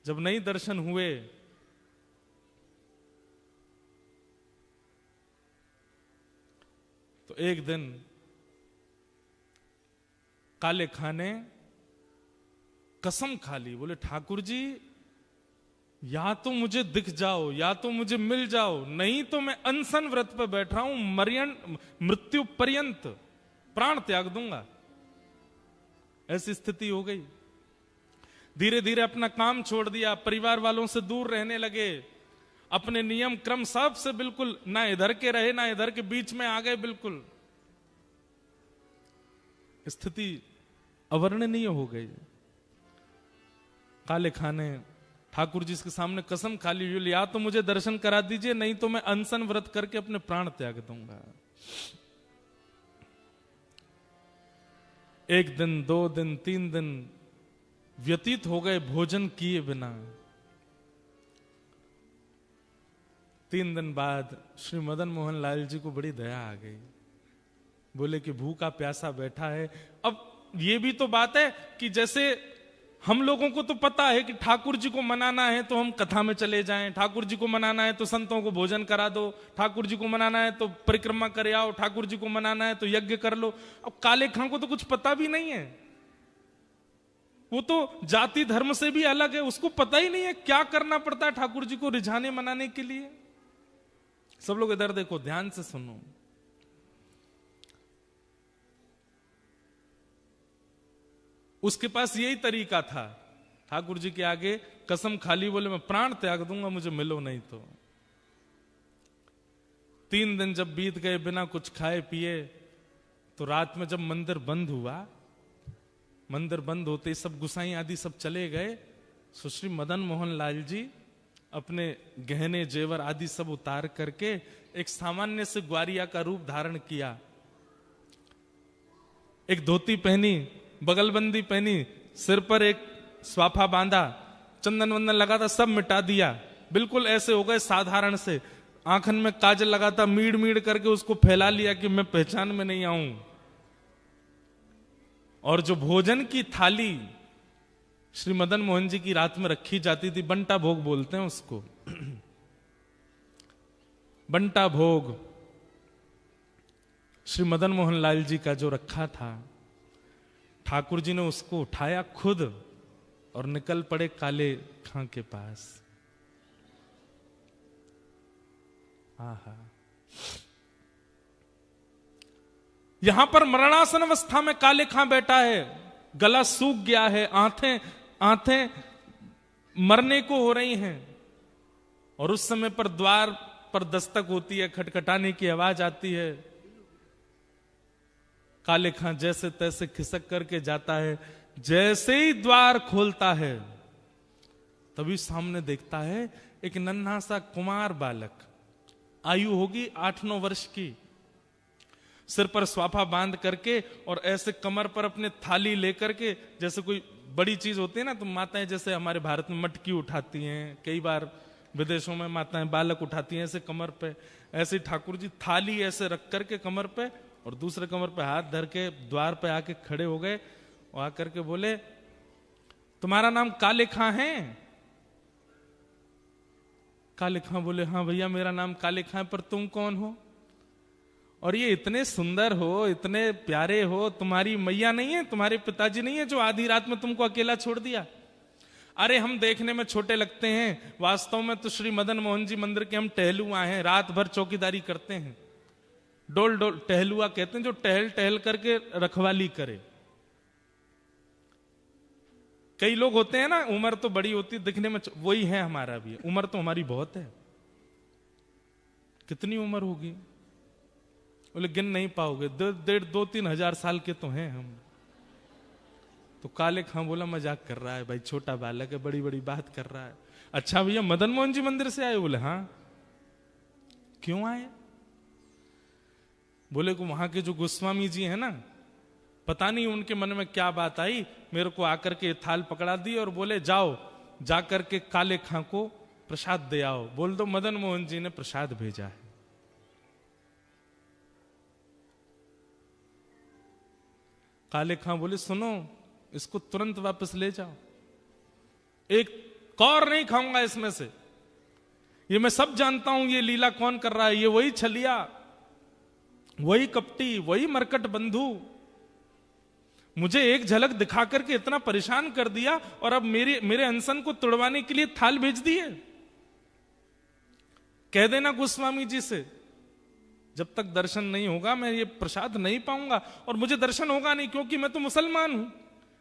जब नहीं दर्शन हुए तो एक दिन काले खां ने कसम खा ली, बोले ठाकुर जी या तो मुझे दिख जाओ, या तो मुझे मिल जाओ, नहीं तो मैं अनशन व्रत पर बैठ रहा हूं, मृत्यु पर्यंत प्राण त्याग दूंगा। ऐसी स्थिति हो गई। धीरे धीरे अपना काम छोड़ दिया, परिवार वालों से दूर रहने लगे, अपने नियम क्रम सब से बिल्कुल ना इधर के रहे ना इधर के, बीच में आ गए बिल्कुल। स्थिति अवर्णनीय हो गई। काले खां ने ठाकुर जी के सामने कसम खा ली, या तो मुझे दर्शन करा दीजिए, नहीं तो मैं अनशन व्रत करके अपने प्राण त्याग दूंगा। एक दिन, 2 दिन, 3 दिन व्यतीत हो गए भोजन किए बिना। 3 दिन बाद श्री मदन मोहन लाल जी को बड़ी दया आ गई। बोले कि भूखा प्यासा बैठा है। अब ये भी तो बात है कि जैसे हम लोगों को तो पता है कि ठाकुर जी को मनाना है तो हम कथा में चले जाएं, ठाकुर जी को मनाना है तो संतों को भोजन करा दो, ठाकुर जी को मनाना है तो परिक्रमा करे आओ, ठाकुर जी को मनाना है तो यज्ञ कर लो। अब काले खां को तो कुछ पता भी नहीं है, वो तो जाति धर्म से भी अलग है, उसको पता ही नहीं है क्या करना पड़ता है ठाकुर जी को रिझाने मनाने के लिए। सब लोग इधर देखो, ध्यान से सुनो। उसके पास यही तरीका था, ठाकुर जी के आगे कसम खाली, बोले मैं प्राण त्याग दूंगा, मुझे मिलो नहीं तो। 3 दिन जब बीत गए बिना कुछ खाए पिए, तो रात में जब मंदिर बंद हुआ, मंदिर बंद होते सब गुसाई आदि सब चले गए, सुश्री मदन मोहन लाल जी अपने गहने जेवर आदि सब उतार करके एक सामान्य से ग्वारिया का रूप धारण किया। एक धोती पहनी, बगलबंदी पहनी, सिर पर एक स्वाफा बांधा, चंदन वंदन लगा था, सब मिटा दिया, बिल्कुल ऐसे हो गए साधारण से। आंखन में काजल लगा था, मीड़ मीड़ करके उसको फैला लिया कि मैं पहचान में नहीं आऊं। और जो भोजन की थाली श्री मदन मोहन जी की रात में रखी जाती थी, बंटा भोग बोलते हैं उसको, बंटा भोग श्री मदन मोहन लाल जी का जो रखा था, ठाकुर जी ने उसको उठाया खुद और निकल पड़े काले खां के पास। आहा, यहां पर मरणासन अवस्था में काले खां बैठा है, गला सूख गया है, आंखें मरने को हो रही हैं। और उस समय पर द्वार पर दस्तक होती है, खटखटाने की आवाज आती है। काले खां जैसे तैसे खिसक करके जाता है, जैसे ही द्वार खोलता है तभी सामने देखता है एक नन्हा सा कुमार बालक, आयु होगी 8-9 वर्ष की, सिर पर स्वाफा बांध करके और ऐसे कमर पर अपने थाली लेकर के, जैसे कोई बड़ी चीज होती है ना, तो माताएं जैसे हमारे भारत में मटकी उठाती हैं, कई बार विदेशों में माताएं बालक उठाती हैं ऐसे कमर पे, ऐसे ठाकुर जी थाली ऐसे रख करके कमर पे और दूसरे कमर पे हाथ धर के द्वार पे आके खड़े हो गए और आकर के बोले, तुम्हारा नाम काले खां है? काले खां बोले, हाँ भैया मेरा नाम काले खां है, पर तुम कौन हो? और ये इतने सुंदर हो, इतने प्यारे हो, तुम्हारी मैया नहीं है, तुम्हारे पिताजी नहीं है जो आधी रात में तुमको अकेला छोड़ दिया? अरे हम देखने में छोटे लगते हैं, वास्तव में तो श्री मदन मोहन जी मंदिर के हम टहलुआ हैं, रात भर चौकीदारी करते हैं। डोल डोल टहलुआ कहते हैं जो टहल टहल करके रखवाली करे। कई लोग होते हैं ना, उम्र तो बड़ी होती है दिखने में, वही है हमारा भी, उम्र तो हमारी बहुत है। कितनी उम्र होगी? बोले गिन नहीं पाओगे, 2-3 हजार साल के तो हैं हम। तो काले खां बोला मजाक कर रहा है भाई, छोटा बालक है, बड़ी बड़ी बात कर रहा है। अच्छा भैया मदन मोहन जी मंदिर से आए? बोले हाँ। क्यों आए? बोले को वहां के जो गोस्वामी जी हैं ना, पता नहीं उनके मन में क्या बात आई, मेरे को आकर के थाल पकड़ा दी और बोले जाओ जाकर के काले खां को प्रसाद दे आओ, बोल दो मदन मोहन जी ने प्रसाद भेजा है। काले खां बोले सुनो, इसको तुरंत वापस ले जाओ, एक कौर नहीं खाऊंगा इसमें से, ये मैं सब जानता हूं ये लीला कौन कर रहा है, ये वही छलिया, वही कपटी, वही मरकट बंधु, मुझे एक झलक दिखा करके इतना परेशान कर दिया और अब मेरे अनशन को तुड़वाने के लिए थाल भेज दी है। कह देना गोस्वामी जी से, जब तक दर्शन नहीं होगा मैं ये प्रसाद नहीं पाऊंगा, और मुझे दर्शन होगा नहीं क्योंकि मैं तो मुसलमान हूं,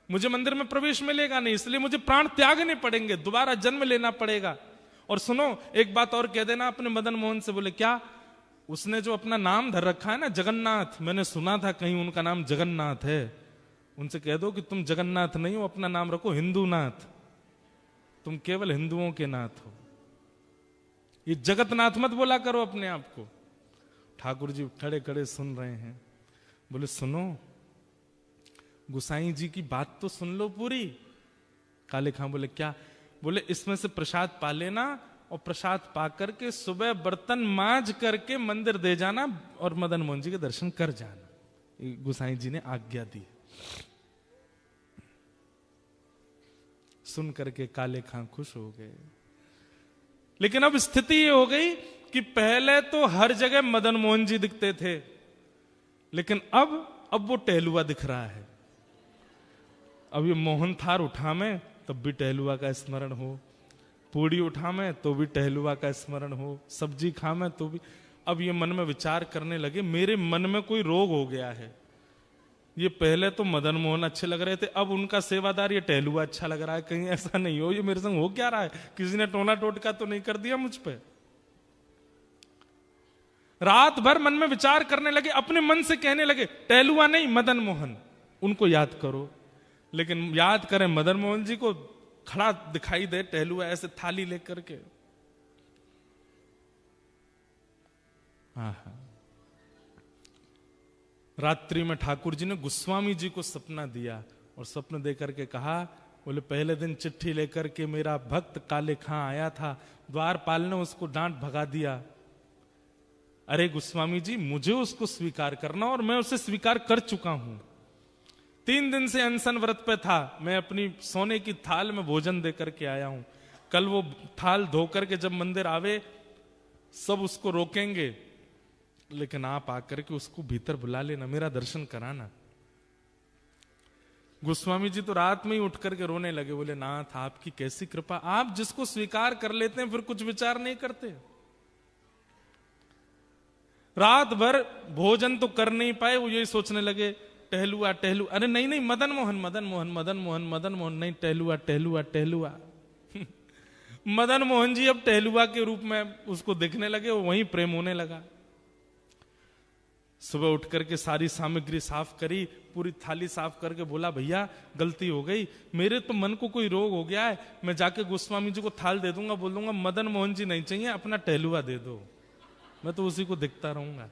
मुझे मंदिर में प्रवेश मिलेगा नहीं, इसलिए मुझे प्राण त्यागने पड़ेंगे, दोबारा जन्म लेना पड़ेगा। और सुनो एक बात और कह देना अपने मदन मोहन से, बोले क्या, उसने जो अपना नाम धर रखा है ना जगन्नाथ, मैंने सुना था कहीं उनका नाम जगन्नाथ है, उनसे कह दो कि तुम जगन्नाथ नहीं हो, अपना नाम रखो हिंदू नाथ, तुम केवल हिंदुओं के नाथ हो, ये जगतनाथ मत बोला करो अपने आप को। ठाकुर जी खड़े खड़े सुन रहे हैं, बोले सुनो गुसाई जी की बात तो सुन लो पूरी। काले खां बोले क्या, बोले इसमें से प्रसाद पा लेना और प्रसाद पा करके सुबह बर्तन मांज करके मंदिर दे जाना और मदन मोहन जी के दर्शन कर जाना। गुसाई जी ने आज्ञा दी। सुन करके काले खां खुश हो गए, लेकिन अब स्थिति ये हो गई कि पहले तो हर जगह मदन मोहन जी दिखते थे, लेकिन अब वो टहलुआ दिख रहा है। अब ये मोहन थार उठा में तब भी टहलुआ का स्मरण हो, पूड़ी उठा में तो भी टहलुआ का स्मरण हो, सब्जी खा में तो भी। अब ये मन में विचार करने लगे, मेरे मन में कोई रोग हो गया है, ये पहले तो मदन मोहन अच्छे लग रहे थे, अब उनका सेवादार ये टहलुआ अच्छा लग रहा है, कहीं ऐसा नहीं हो ये मेरे संग हो क्या रहा है, किसी ने टोना टोटका तो नहीं कर दिया मुझ पे। रात भर मन में विचार करने लगे, अपने मन से कहने लगे टहलुआ नहीं मदन मोहन, उनको याद करो। लेकिन याद करें मदन मोहन जी को, खड़ा दिखाई दे टहलुआ ऐसे थाली लेकर के। रात्रि में ठाकुर जी ने गोस्वामी जी को सपना दिया और स्वप्न देकर के कहा, बोले पहले दिन चिट्ठी लेकर के मेरा भक्त काले खां आया था, द्वारपाल ने उसको डांट भगा दिया। अरे गोस्वामी जी मुझे उसको स्वीकार करना, और मैं उसे स्वीकार कर चुका हूं। 3 दिन से अनशन व्रत पे था, मैं अपनी सोने की थाल में भोजन देकर के आया हूं। कल वो थाल धोकर के जब मंदिर आवे सब उसको रोकेंगे, लेकिन आप आकर के उसको भीतर बुला लेना, मेरा दर्शन कराना। गोस्वामी जी तो रात में ही उठ करके रोने लगे, बोले नाथ आपकी कैसी कृपा, आप जिसको स्वीकार कर लेते हैं फिर कुछ विचार नहीं करते। रात भर भोजन तो कर नहीं पाए, वो यही सोचने लगे टहलुआ टहलुआ, अरे नहीं नहीं मदन मोहन मदन मोहन मदन मोहन मदन मोहन, नहीं टहलुआ टहलुआ टहलुआ। मदन मोहन जी अब टहलुआ के रूप में उसको दिखने लगे, वहीं प्रेम होने लगा। सुबह उठ करके सारी सामग्री साफ करी, पूरी थाली साफ करके बोला भैया गलती हो गई, मेरे तो मन को कोई रोग हो गया है, मैं जाके गोस्वामी जी को थाल दे दूंगा, बोल दूंगा मदन मोहन जी नहीं चाहिए, अपना टहलुआ दे दो, मैं तो उसी को दिखता रहूंगा।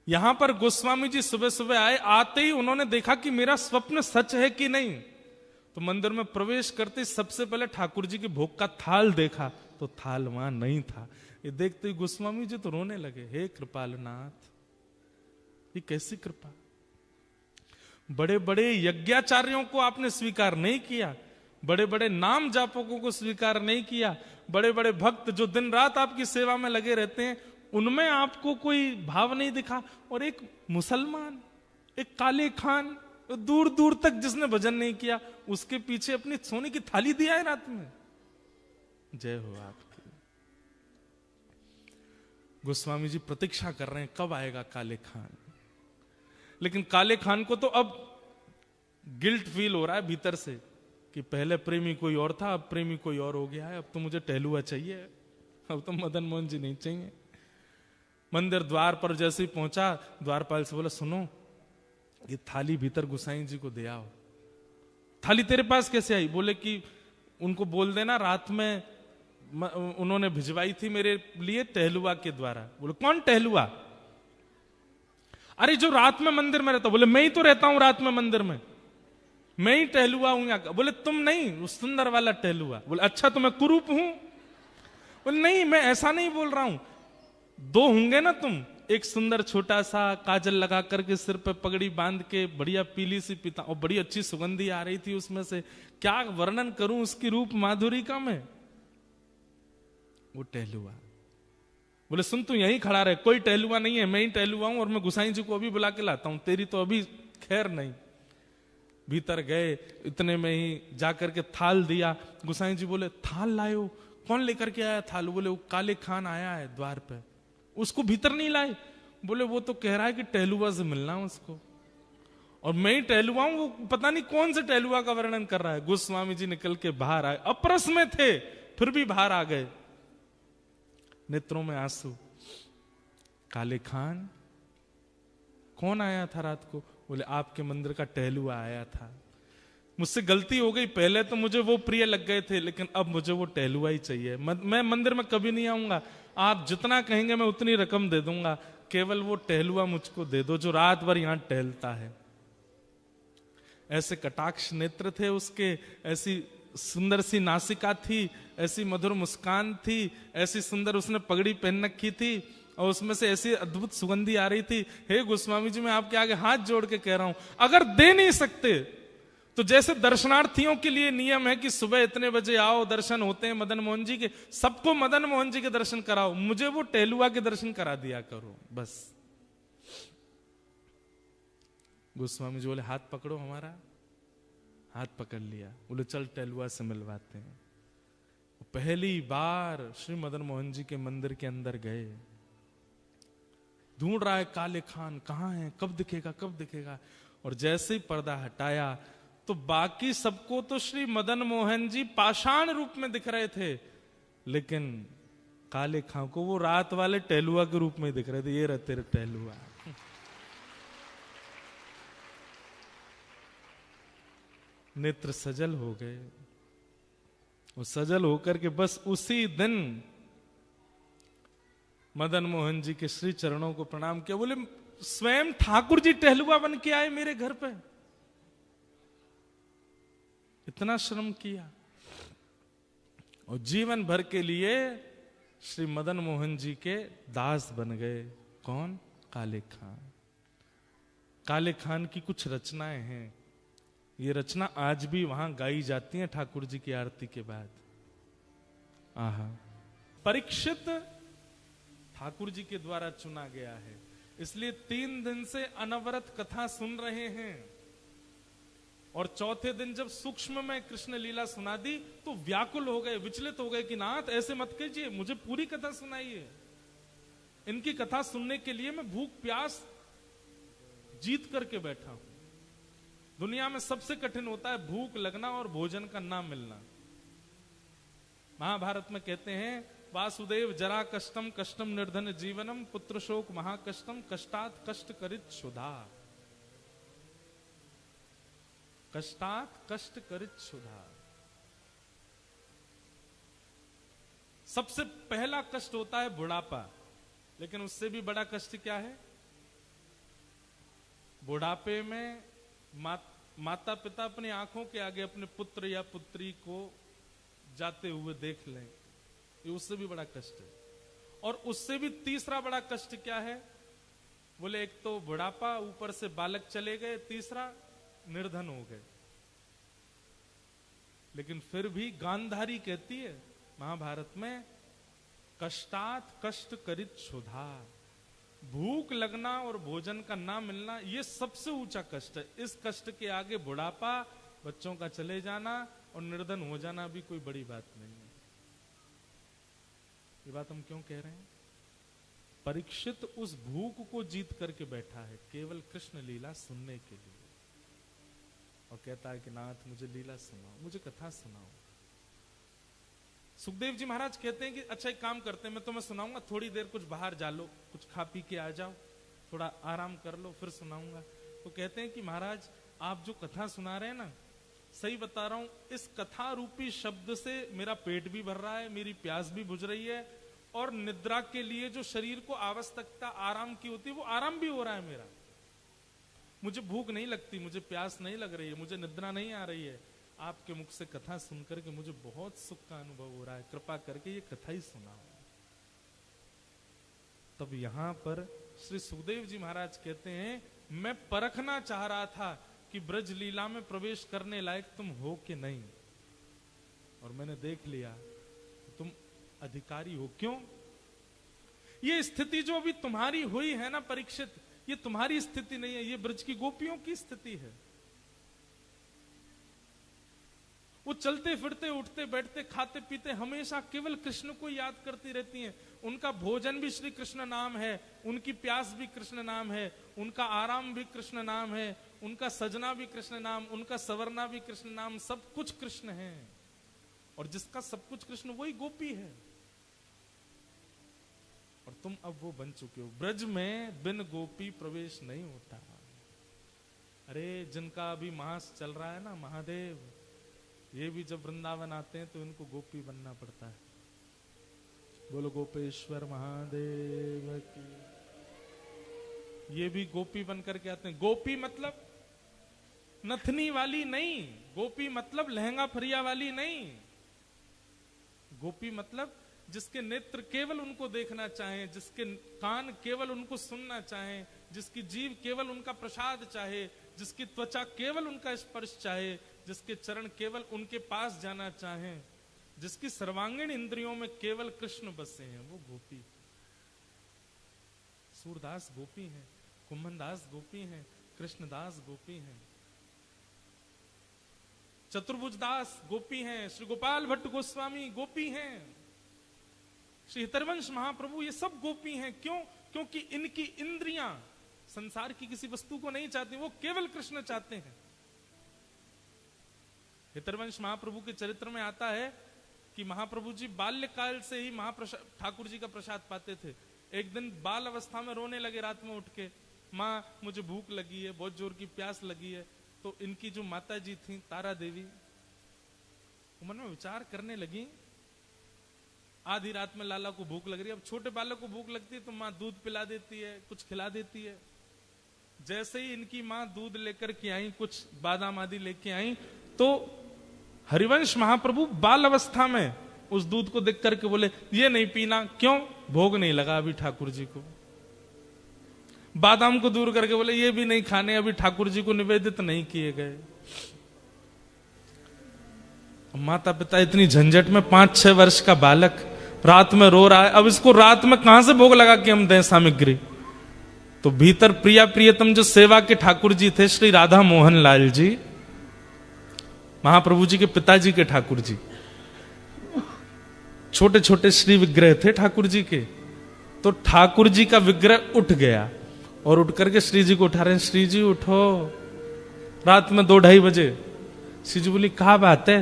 यहां पर गोस्वामी जी सुबह सुबह आए, आते ही उन्होंने देखा कि मेरा स्वप्न सच है कि नहीं। तो मंदिर में प्रवेश करते सबसे पहले ठाकुर जी के भोग का थाल देखा, तो थाल वहां नहीं था। ये देखते ही गोस्वामी जी तो रोने लगे, हे कृपालनाथ ये कैसी कृपा, बड़े बड़े यज्ञाचार्यों को आपने स्वीकार नहीं किया, बड़े बड़े नाम जापकों को स्वीकार नहीं किया, बड़े बड़े भक्त जो दिन रात आपकी सेवा में लगे रहते हैं उनमें आपको कोई भाव नहीं दिखा, और एक मुसलमान, एक काले खान, दूर दूर तक जिसने भजन नहीं किया, उसके पीछे अपनी सोने की थाली दिया है रात में। जय हो आपकी। गोस्वामी जी प्रतीक्षा कर रहे हैं कब आएगा काले खान, लेकिन काले खान को तो अब गिल्ट फील हो रहा है भीतर से कि पहले प्रेमी कोई और था, अब प्रेमी कोई और हो गया है, अब तो मुझे टहलुआ चाहिए, अब तो मदन मोहन जी नहीं चाहिए। मंदिर द्वार पर जैसे ही पहुंचा, द्वारपाल से बोला सुनो ये थाली भीतर गोसाई जी को दे आओ। थाली तेरे पास कैसे आई? बोले कि उनको बोल देना रात में उन्होंने भिजवाई थी मेरे लिए टहलुआ के द्वारा। बोले कौन टहलुआ? अरे जो रात में मंदिर में रहता। बोले मैं ही तो रहता हूं रात में मंदिर में, मैं ही टहलुआ हूं यहाँ। बोले तुम नहीं, उस सुंदर वाला टहलुआ। बोले अच्छा तो मैं कुरूप हूं? बोले नहीं, मैं ऐसा नहीं बोल रहा हूं, दो होंगे ना तुम, एक सुंदर छोटा सा काजल लगा करके सिर पे पगड़ी बांध के बढ़िया पीली सी पिता, और बड़ी अच्छी सुगंधी आ रही थी उसमें से, क्या वर्णन करूं उसकी रूप माधुरी का मैं। वो टहलुआ। बोले सुन तू यहीं खड़ा रहे, कोई टहलुआ नहीं है, मैं ही टहलुआ हूं और मैं गुसाई जी को अभी बुला के लाता हूं, तेरी तो अभी खैर नहीं। भीतर गए, इतने में ही जाकर के थाल दिया। गुसाई जी बोले थाल लायो? कौन लेकर के आया थाल? बोले वो काले खान आया है द्वार पे, उसको भीतर नहीं लाए? बोले वो तो कह रहा है कि टहलुआ से मिलना उसको, और मैं ही टहलुआ हूं, वो पता नहीं कौन से टहलुआ का वर्णन कर रहा है। गोस्वामी जी निकल के बाहर आए, अप्रस में थे फिर भी बाहर आ गए, नेत्रों में आंसू। काले खान कौन आया था रात को? बोले आपके मंदिर का टहलुआ आया था। मुझसे गलती हो गई, पहले तो मुझे वो प्रिय लग गए थे, लेकिन अब मुझे वो टहलुआ ही चाहिए। मैं मंदिर में कभी नहीं आऊंगा, आप जितना कहेंगे मैं उतनी रकम दे दूंगा, केवल वो टहलुआ मुझको दे दो जो रात भर यहां टहलता है। ऐसे कटाक्ष नेत्र थे उसके, ऐसी सुंदर सी नासिका थी, ऐसी मधुर मुस्कान थी, ऐसी सुंदर उसने पगड़ी पहन रखी थी, और उसमें से ऐसी अद्भुत सुगंधी आ रही थी। हे गोस्वामी जी, मैं आपके आगे हाथ जोड़ के कह रहा हूं, अगर दे नहीं सकते तो जैसे दर्शनार्थियों के लिए नियम है कि सुबह इतने बजे आओ, दर्शन होते हैं मदन मोहन जी के, सबको मदन मोहन जी के दर्शन कराओ, मुझे वो टहलुआ के दर्शन करा दिया करो बस। गोस्वामी जी बोले हाथ पकड़ो हमारा। हाथ पकड़ लिया, बोले चल टहलुआ से मिलवाते हैं। पहली बार श्री मदन मोहन जी के मंदिर के अंदर गए, ढूंढ रहा है काले खान कहां है, कब दिखेगा कब दिखेगा। और जैसे ही पर्दा हटाया तो बाकी सबको तो श्री मदन मोहन जी पाषाण रूप में दिख रहे थे, लेकिन काले खां को वो रात वाले टहलुआ के रूप में दिख रहे थे। ये रहते टहलुआ। नेत्र सजल हो गए, वो सजल होकर के बस उसी दिन मदन मोहन जी के श्री चरणों को प्रणाम किया। बोले स्वयं ठाकुर जी टहलुआ बन के आए मेरे घर पे, इतना श्रम किया, और जीवन भर के लिए श्री मदन मोहन जी के दास बन गए। कौन? काले खान। काले खान की कुछ रचनाएं हैं, ये रचना आज भी वहां गाई जाती हैं ठाकुर जी की आरती के बाद। आहा, परीक्षित ठाकुर जी के द्वारा चुना गया है, इसलिए 3 दिन से अनवरत कथा सुन रहे हैं। और चौथे दिन जब सूक्ष्म में कृष्ण लीला सुना दी तो व्याकुल हो गए, विचलित हो गए कि नाथ ऐसे मत कीजिए, मुझे पूरी कथा सुनाइए। इनकी कथा सुनने के लिए मैं भूख प्यास जीत करके बैठा हूं। दुनिया में सबसे कठिन होता है भूख लगना और भोजन का ना मिलना। महाभारत में कहते हैं वासुदेव जरा कष्टम कष्टम निर्धन जीवनम पुत्र शोक महाकष्टम कष्टात कष्ट करित क्षुधा। कष्टात कष्ट करित क्षुधा। सबसे पहला कष्ट होता है बुढ़ापा, लेकिन उससे भी बड़ा कष्ट क्या है? बुढ़ापे में माता पिता अपनी आंखों के आगे अपने पुत्र या पुत्री को जाते हुए देख लें, ये उससे भी बड़ा कष्ट है। और उससे भी तीसरा बड़ा कष्ट क्या है? बोले एक तो बुढ़ापा, ऊपर से बालक चले गए, तीसरा निर्धन हो गए। लेकिन फिर भी गांधारी कहती है महाभारत में, कष्टात कष्ट करित क्षुधा। भूख लगना और भोजन का ना मिलना ये सबसे ऊंचा कष्ट है। इस कष्ट के आगे बुढ़ापा, बच्चों का चले जाना और निर्धन हो जाना भी कोई बड़ी बात नहीं है। ये बात हम क्यों कह रहे हैं? परीक्षित उस भूख को जीत करके बैठा है केवल कृष्ण लीला सुनने के लिए, और कहता है कि नाथ मुझे लीला सुनाओ, मुझे कथा सुनाओ। सुखदेव जी महाराज कहते हैं कि अच्छा एक काम करते हैं, मैं तुम्हें सुनाऊंगा, थोड़ी देर कुछ बाहर जा लो, कुछ खा पी के आ जाओ, थोड़ा आराम कर लो, फिर सुनाऊंगा। तो कहते हैं कि महाराज आप जो कथा सुना रहे हैं ना, सही बता रहा हूं, इस कथा रूपी शब्द से मेरा पेट भी भर रहा है, मेरी प्यास भी बुझ रही है, और निद्रा के लिए जो शरीर को आवश्यकता आराम की होती है वो आराम भी हो रहा है मेरा। मुझे भूख नहीं लगती, मुझे प्यास नहीं लग रही है, मुझे निद्रा नहीं आ रही है। आपके मुख से कथा सुनकर के मुझे बहुत सुख का अनुभव हो रहा है, कृपा करके ये कथा ही सुनाओ। तब यहां पर श्री सुखदेव जी महाराज कहते हैं, मैं परखना चाह रहा था कि ब्रज लीला में प्रवेश करने लायक तुम हो कि नहीं, और मैंने देख लिया तुम अधिकारी हो। क्यों? ये स्थिति जो अभी तुम्हारी हुई है ना परीक्षित, ये तुम्हारी स्थिति नहीं है, ये ब्रज की गोपियों की स्थिति है। वो चलते फिरते, उठते बैठते, खाते पीते हमेशा केवल कृष्ण को याद करती रहती हैं। उनका भोजन भी श्री कृष्ण नाम है, उनकी प्यास भी कृष्ण नाम है, उनका आराम भी कृष्ण नाम है, उनका सजना भी कृष्ण नाम, उनका सवरना भी कृष्ण नाम, सब कुछ कृष्ण है। और जिसका सब कुछ कृष्ण वही गोपी है। और तुम अब वो बन चुके हो। ब्रज में बिन गोपी प्रवेश नहीं होता। अरे जिनका अभी मास चल रहा है ना, महादेव, ये भी जब वृंदावन आते हैं तो इनको गोपी बनना पड़ता है। बोलो गोपेश्वर महादेव की। ये भी गोपी बनकर के आते हैं। गोपी मतलब नथनी वाली नहीं, गोपी मतलब लहंगा फरिया वाली नहीं। गोपी मतलब जिसके नेत्र केवल उनको देखना चाहे, जिसके कान केवल उनको सुनना चाहे, जिसकी जीभ केवल उनका प्रसाद चाहे, जिसकी त्वचा केवल उनका स्पर्श चाहे, जिसके चरण केवल उनके पास जाना चाहे, जिसकी सर्वांगीण इंद्रियों में केवल कृष्ण बसे हैं, वो गोपी। सूरदास गोपी हैं, कुंभनदास गोपी हैं, कृष्णदास गोपी हैं, चतुर्भुजदास गोपी हैं, श्री गोपाल भट्ट गोस्वामी गोपी हैं, श्री हितरवंश महाप्रभु, ये सब गोपी हैं। क्यों? क्योंकि इनकी इंद्रियां संसार की किसी वस्तु को नहीं चाहती, वो केवल कृष्ण चाहते हैं। हितरवंश महाप्रभु के चरित्र में आता है कि महाप्रभु जी बाल्यकाल से ही ठाकुर जी का प्रसाद पाते थे। एक दिन बाल अवस्था में रोने लगे रात में उठ के, माँ मुझे भूख लगी है, बहुत जोर की प्यास लगी है। तो इनकी जो माता जी थी तारा देवी, मन में विचार करने लगी, आधी रात में लाला को भूख लग रही है। अब छोटे बालक को भूख लगती है तो माँ दूध पिला देती है, कुछ खिला देती है। जैसे ही इनकी माँ दूध लेकर के आई, कुछ बादाम आदि लेके आई, तो हरिवंश महाप्रभु बाल अवस्था में उस दूध को देख करके बोले, ये नहीं पीना। क्यों? भोग नहीं लगा अभी ठाकुर जी को। बादाम को दूर करके बोले, ये भी नहीं खाने, अभी ठाकुर जी को निवेदित नहीं किए गए। माता पिता इतनी झंझट में, 5-6 वर्ष का बालक रात में रो रहा है, अब इसको रात में कहां से भोग लगा के हम दें सामग्री। तो भीतर प्रिया प्रियतम जो सेवा के ठाकुर जी थे, श्री राधा मोहन लाल जी, महाप्रभु जी के पिताजी के ठाकुर जी, छोटे छोटे श्री विग्रह थे ठाकुर जी के। तो ठाकुर जी का विग्रह उठ गया और उठ करके श्री जी को उठा रहे हैं, श्री जी उठो, रात में 2-2:30 बजे। श्री जी बोली, कहा बात है?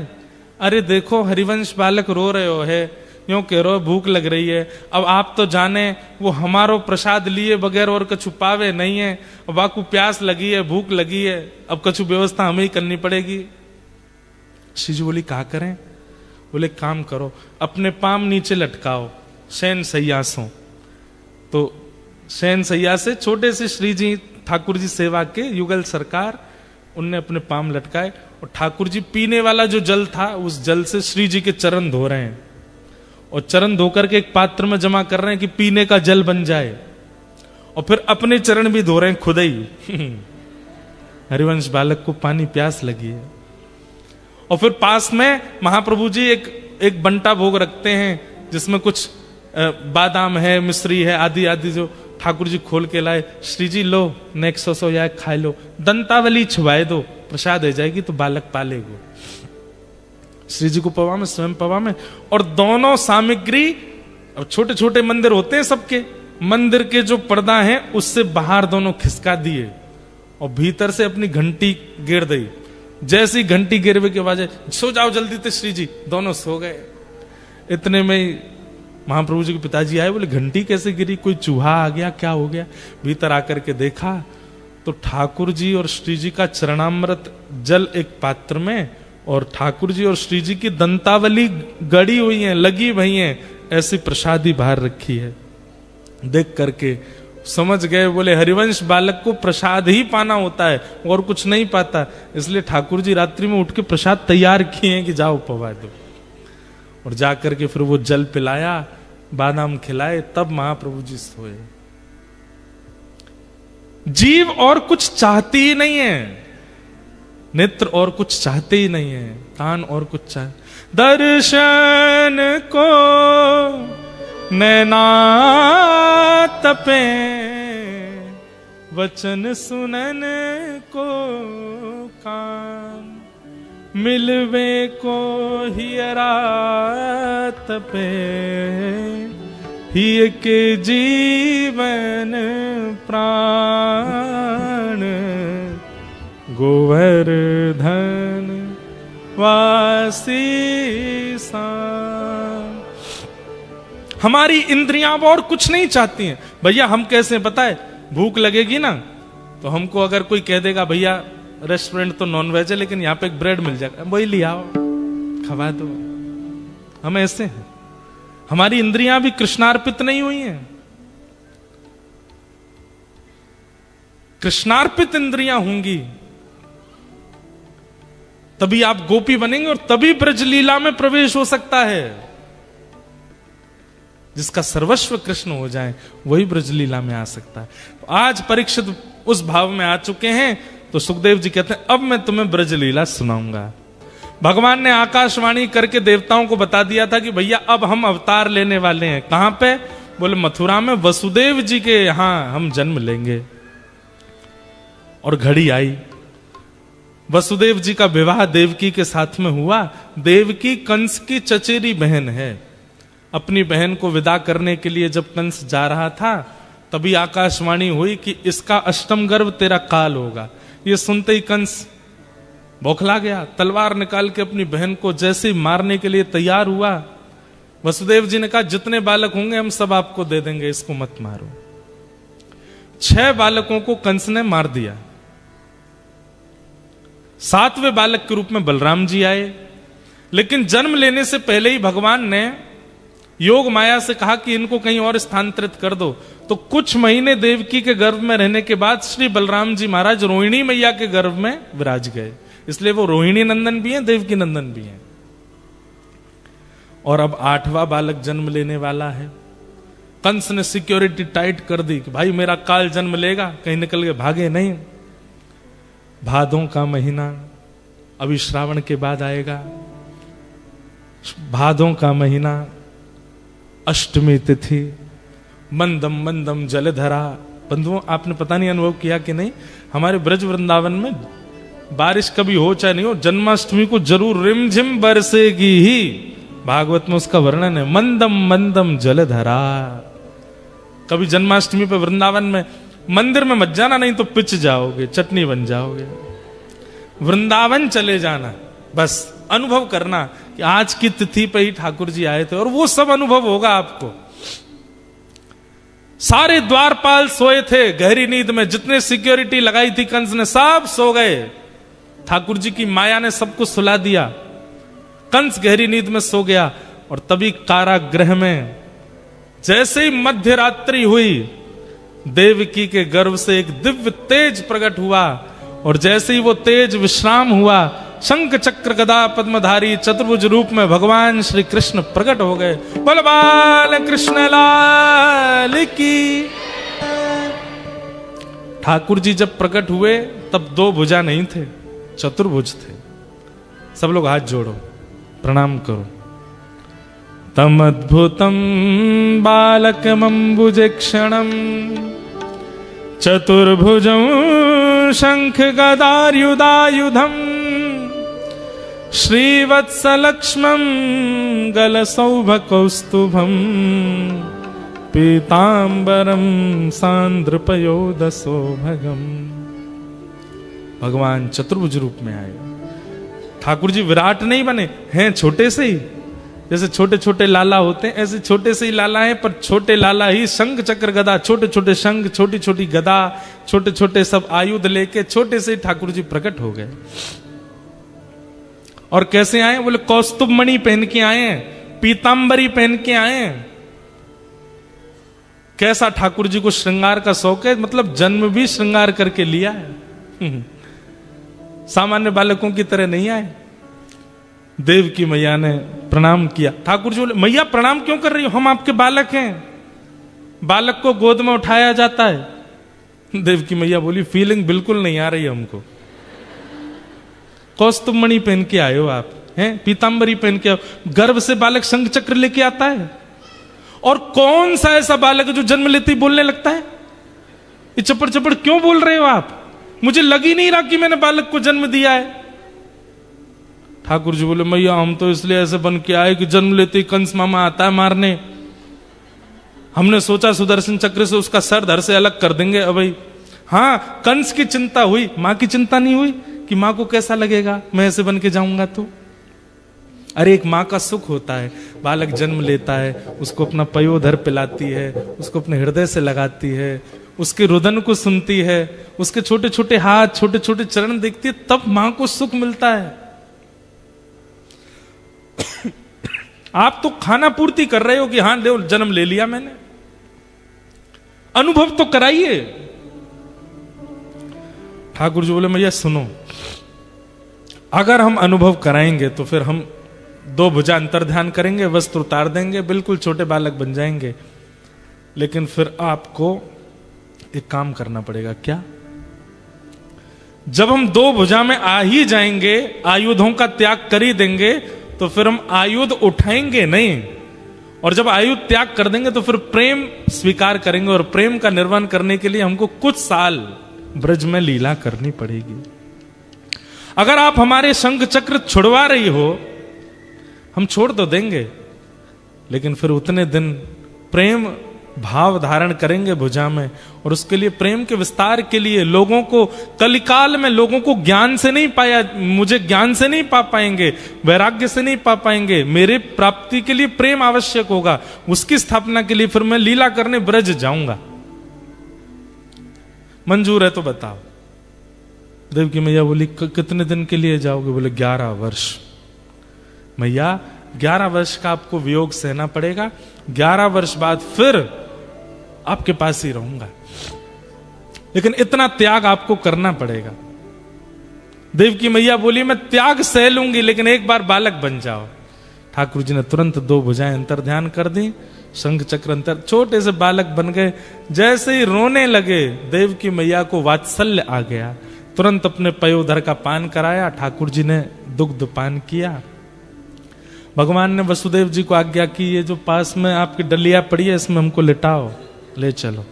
अरे देखो हरिवंश बालक रो रहे हो है, यूं कह रहे हो भूख लग रही है। अब आप तो जाने वो हमारो प्रसाद लिए बगैर और कछु पावे नहीं है, वाकू प्यास लगी है, भूख लगी है, अब कछु व्यवस्था हमें ही करनी पड़ेगी। श्री जी बोली, कहा करें? बोले, काम करो, अपने पाम नीचे लटकाओ शयन सैया सो। तो शयन सैया से छोटे से श्री जी ठाकुर जी सेवा के युगल सरकार, उनने अपने पाम लटकाए और ठाकुर जी पीने वाला जो जल था उस जल से श्री जी के चरण धो रहे हैं, और चरण धोकर के एक पात्र में जमा कर रहे हैं कि पीने का जल बन जाए, और फिर अपने चरण भी धो रहे हैं खुद ही। हरिवंश बालक को पानी प्यास लगी है। और फिर पास में महाप्रभु जी एक बंटा भोग रखते हैं जिसमें कुछ बादाम है, मिश्री है, आदि आदि जो ठाकुर जी खोल के लाए। श्री जी लो, नेक्स्ट सो या खाए लो, दंतावली छुवाए दो, प्रसाद हो जाएगी तो बालक पालेगो। श्री जी को पवा में, स्वयं पवा में, और दोनों सामग्री, अब छोटे छोटे मंदिर होते हैं सबके, मंदिर के जो पर्दा है उससे बाहर दोनों खिसका दिए और भीतर से अपनी घंटी गिर दी। जैसी घंटी गिरवे के आवाज, सो जाओ जल्दी थे श्री जी, दोनों सो गए। इतने में महाप्रभु जी के पिताजी आए, बोले घंटी कैसे गिरी, कोई चूहा आ गया, क्या हो गया? भीतर आकर के देखा तो ठाकुर जी और श्री जी का चरणामृत जल एक पात्र में, और ठाकुर जी और श्री जी की दंतावली गड़ी हुई है, लगी हुई है, ऐसी प्रसादी बाहर रखी है। देख करके समझ गए, बोले हरिवंश बालक को प्रसाद ही पाना होता है और कुछ नहीं पाता, इसलिए ठाकुर जी रात्रि में उठ के प्रसाद तैयार किए हैं कि जाओ पवा दो। और जाकर के फिर वो जल पिलाया, बादाम खिलाए, तब महाप्रभु जी सोए। जीव और कुछ चाहती ही नहीं है, नेत्र और कुछ चाहते ही नहीं है, कान और कुछ चाह, दर्शन को नैना तपे, वचन सुनन को कान, मिलवे को हियरा तपे, हिय के जीवन प्राण, गोवर्धन वासी सान। हमारी इंद्रियां और कुछ नहीं चाहती हैं। भैया हम कैसे, पता है, भूख लगेगी ना तो हमको अगर कोई कह देगा भैया रेस्टोरेंट तो नॉनवेज है लेकिन यहां पे एक ब्रेड मिल जाएगा, वही ले आओ खवा दो। हम ऐसे हैं, हमारी इंद्रियां भी कृष्णार्पित नहीं हुई हैं। कृष्णार्पित इंद्रियां होंगी तभी आप गोपी बनेंगे और तभी ब्रजलीला में प्रवेश हो सकता है। जिसका सर्वस्व कृष्ण हो जाए वही ब्रजलीला में आ सकता है। तो आज परीक्षित उस भाव में आ चुके हैं, तो सुखदेव जी कहते हैं अब मैं तुम्हें ब्रजलीला सुनाऊंगा। भगवान ने आकाशवाणी करके देवताओं को बता दिया था कि भैया अब हम अवतार लेने वाले हैं। कहां पे? बोले मथुरा में वसुदेव जी के यहां हम जन्म लेंगे। और घड़ी आई, वसुदेव जी का विवाह देवकी के साथ में हुआ। देवकी कंस की चचेरी बहन है। अपनी बहन को विदा करने के लिए जब कंस जा रहा था तभी आकाशवाणी हुई कि इसका अष्टम गर्भ तेरा काल होगा। ये सुनते ही कंस बौखला गया, तलवार निकाल के अपनी बहन को जैसे ही मारने के लिए तैयार हुआ। वसुदेव जी ने कहा जितने बालक होंगे हम सब आपको दे देंगे, इसको मत मारो। 6 बालकों को कंस ने मार दिया। 7वें बालक के रूप में बलराम जी आए, लेकिन जन्म लेने से पहले ही भगवान ने योग माया से कहा कि इनको कहीं और स्थानांतरित कर दो। तो कुछ महीने देवकी के गर्भ में रहने के बाद श्री बलराम जी महाराज रोहिणी मैया के गर्भ में विराज गए। इसलिए वो रोहिणी नंदन भी हैं, देवकी नंदन भी हैं। और अब 8वां बालक जन्म लेने वाला है। कंस ने सिक्योरिटी टाइट कर दी कि भाई मेरा काल जन्म लेगा, कहीं निकल के भागे नहीं। भादों का महीना अभी श्रावण के बाद आएगा। भादों का महीना, अष्टमी तिथि, मंदम मंदम जलधरा। बंधुओं आपने पता नहीं अनुभव किया कि नहीं, हमारे ब्रज वृंदावन में बारिश कभी हो चाहे नहीं हो, जन्माष्टमी को जरूर रिमझिम बरसेगी ही। भागवत में उसका वर्णन है, मंदम मंदम जलधरा। कभी जन्माष्टमी पे वृंदावन में मंदिर में मत जाना, नहीं तो पिच जाओगे, चटनी बन जाओगे। वृंदावन चले जाना, बस अनुभव करना कि आज की तिथि पे ही ठाकुर जी आए थे, और वो सब अनुभव होगा आपको। सारे द्वारपाल सोए थे गहरी नींद में, जितने सिक्योरिटी लगाई थी कंस ने सब सो गए। ठाकुर जी की माया ने सबको सुला दिया। कंस गहरी नींद में सो गया। और तभी कारागृह में जैसे ही मध्य रात्रि हुई, देवकी के गर्भ से एक दिव्य तेज प्रकट हुआ। और जैसे ही वो तेज विश्राम हुआ, शंख चक्र गदा पद्मधारी चतुर्भुज रूप में भगवान श्री कृष्ण प्रकट हो गए। बोल बाल कृष्ण लाल की। ठाकुर जी जब प्रकट हुए तब 2 भुजा नहीं थे, चतुर्भुज थे। सब लोग हाथ जोड़ो, प्रणाम करो। तम अद्भुतम बालकमंबुजे क्षणम चतुर्भुजं शंख गदायुधायुधम श्रीवत्सलक्ष्मं गलसौभकौस्तुभं पीतांबरम सांद्रपयोदसोभगम। भगवान चतुर्भुज रूप में आए। ठाकुर जी विराट नहीं बने हैं, छोटे से ही, जैसे छोटे छोटे लाला होते हैं, ऐसे छोटे से ही लाला हैं, पर छोटे लाला ही शंख चक्र गदा, छोटे छोटे शंख, छोटी छोटी गदा, छोटे छोटे सब आयुध लेके छोटे से ही ठाकुर जी प्रकट हो गए। और कैसे आए? बोले कौस्तुभ मणि पहन के आए हैं, पीतांबरी पहन के आए हैं। कैसा ठाकुर जी को श्रृंगार का शौक है, मतलब जन्म भी श्रृंगार करके लिया है। सामान्य बालकों की तरह नहीं आए। देव की मैया ने प्रणाम किया। ठाकुर जी बोले मैया प्रणाम क्यों कर रही हो, हम आपके बालक हैं। बालक को गोद में उठाया जाता है। देव की मैया बोली फीलिंग बिल्कुल नहीं आ रही हमको। कौस्तुभ मणि पहन के आए हो आप, हैं पीतांबरी पहन के, गर्भ से बालक शंख चक्र लेके आता है। और कौन सा ऐसा बालक है जो जन्म लेते ही बोलने लगता है? ये चपड़ चपड़ क्यों बोल रहे हो आप? मुझे लग ही नहीं रहा कि मैंने बालक को जन्म दिया है। ठाकुर जी बोले मैया हम तो इसलिए ऐसे बन के आए कि जन्म लेते ही कंस मामा आता है मारने, हमने सोचा सुदर्शन चक्र से उसका सर धड़ से अलग कर देंगे। अब भाई हाँ, कंस की चिंता हुई, मां की चिंता नहीं हुई कि मां को कैसा लगेगा मैं ऐसे बन के जाऊंगा तो। अरे एक मां का सुख होता है, बालक जन्म लेता है, उसको अपना पयोधर पिलाती है, उसको अपने हृदय से लगाती है, उसके रुदन को सुनती है, उसके छोटे छोटे हाथ छोटे छोटे चरण देखती है, तब मां को सुख मिलता है। आप तो खाना पूर्ति कर रहे हो कि हां ले जन्म ले लिया मैंने, अनुभव तो कराइए। ठाकुर जी बोले मैया सुनो, अगर हम अनुभव कराएंगे तो फिर हम दो भुजा अंतर ध्यान करेंगे, वस्त्र उतार देंगे, बिल्कुल छोटे बालक बन जाएंगे। लेकिन फिर आपको एक काम करना पड़ेगा। क्या? जब हम दो भुजा में आ ही जाएंगे, आयुधों का त्याग कर ही देंगे, तो फिर हम आयुध उठाएंगे नहीं। और जब आयुध त्याग कर देंगे तो फिर प्रेम स्वीकार करेंगे, और प्रेम का निर्वहन करने के लिए हमको कुछ साल ब्रज में लीला करनी पड़ेगी। अगर आप हमारे शंख चक्र छुड़वा रही हो, हम छोड़ तो देंगे, लेकिन फिर उतने दिन प्रेम भाव धारण करेंगे भुजा में। और उसके लिए प्रेम के विस्तार के लिए लोगों को, कलिकाल में लोगों को ज्ञान से नहीं पाया, मुझे ज्ञान से नहीं पा पाएंगे, वैराग्य से नहीं पा पाएंगे, मेरे प्राप्ति के लिए प्रेम आवश्यक होगा। उसकी स्थापना के लिए फिर मैं लीला करने ब्रज जाऊंगा। मंजूर है तो बताओ। देव की मैया बोली कितने दिन के लिए जाओगे? बोले 11 वर्ष। मैया 11 वर्ष का आपको वियोग सहना पड़ेगा, 11 वर्ष बाद फिर आपके पास ही रहूंगा, लेकिन इतना त्याग आपको करना पड़ेगा। देव की मैया बोली मैं त्याग सह लूंगी, लेकिन एक बार बालक बन जाओ। ठाकुर जी ने तुरंत दो भुजाएं अंतर ध्यान कर दी, शंख चक्र अंतर, छोटे से बालक बन गए। जैसे ही रोने लगे, देव की मैया को वात्सल्य आ गया, तुरंत अपने पयोधर का पान कराया। ठाकुर जी ने दुग्ध पान किया। भगवान ने वसुदेव जी को आज्ञा की ये जो पास में आपकी डलिया पड़ी है इसमें हमको लिटाओ, ले चलो।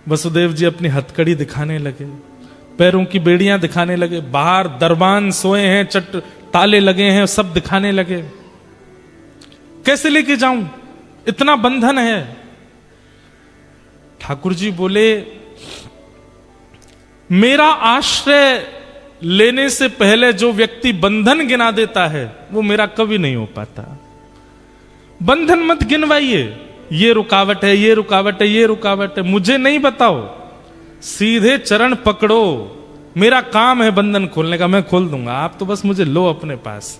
वसुदेव जी अपनी हथकड़ी दिखाने लगे, पैरों की बेड़ियां दिखाने लगे, बाहर दरबान सोए हैं, ताले लगे हैं, सब दिखाने लगे। कैसे लेके जाऊं, इतना बंधन है। ठाकुर जी बोले मेरा आश्रय लेने से पहले जो व्यक्ति बंधन गिना देता है वो मेरा कभी नहीं हो पाता। बंधन मत गिनवाइए, ये रुकावट है, ये रुकावट है, ये रुकावट है, मुझे नहीं बताओ, सीधे चरण पकड़ो। मेरा काम है बंधन खोलने का, मैं खोल दूंगा, आप तो बस मुझे लो अपने पास।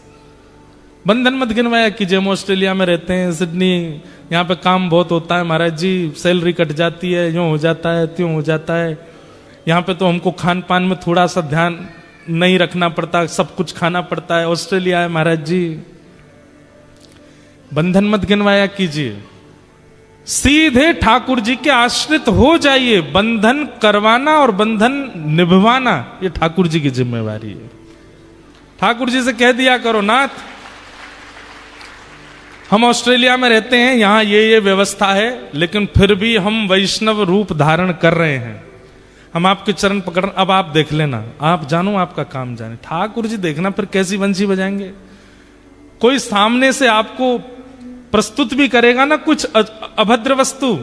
बंधन मत गिनवाया कि हम ऑस्ट्रेलिया में रहते हैं, सिडनी, यहाँ पे काम बहुत होता है महाराज जी, सैलरी कट जाती है, यूं हो जाता है, त्यों हो जाता है, यहाँ पे तो हमको खान पान में थोड़ा सा ध्यान नहीं रखना पड़ता, सब कुछ खाना पड़ता है, ऑस्ट्रेलिया है महाराज जी। बंधन मत गिनवाया कीजिए, सीधे ठाकुर जी के आश्रित हो जाइए। बंधन करवाना और बंधन निभवाना ये ठाकुर जी की जिम्मेवारी है। ठाकुर जी से कह दिया करो नाथ हम ऑस्ट्रेलिया में रहते हैं, यहां ये व्यवस्था है, लेकिन फिर भी हम वैष्णव रूप धारण कर रहे हैं, हम आपके चरण पकड़, अब आप देख लेना, आप जानो आपका काम जाने। ठाकुर जी देखना फिर कैसी बंसी बजाएंगे। कोई सामने से आपको प्रस्तुत भी करेगा ना कुछ अभद्र वस्तु,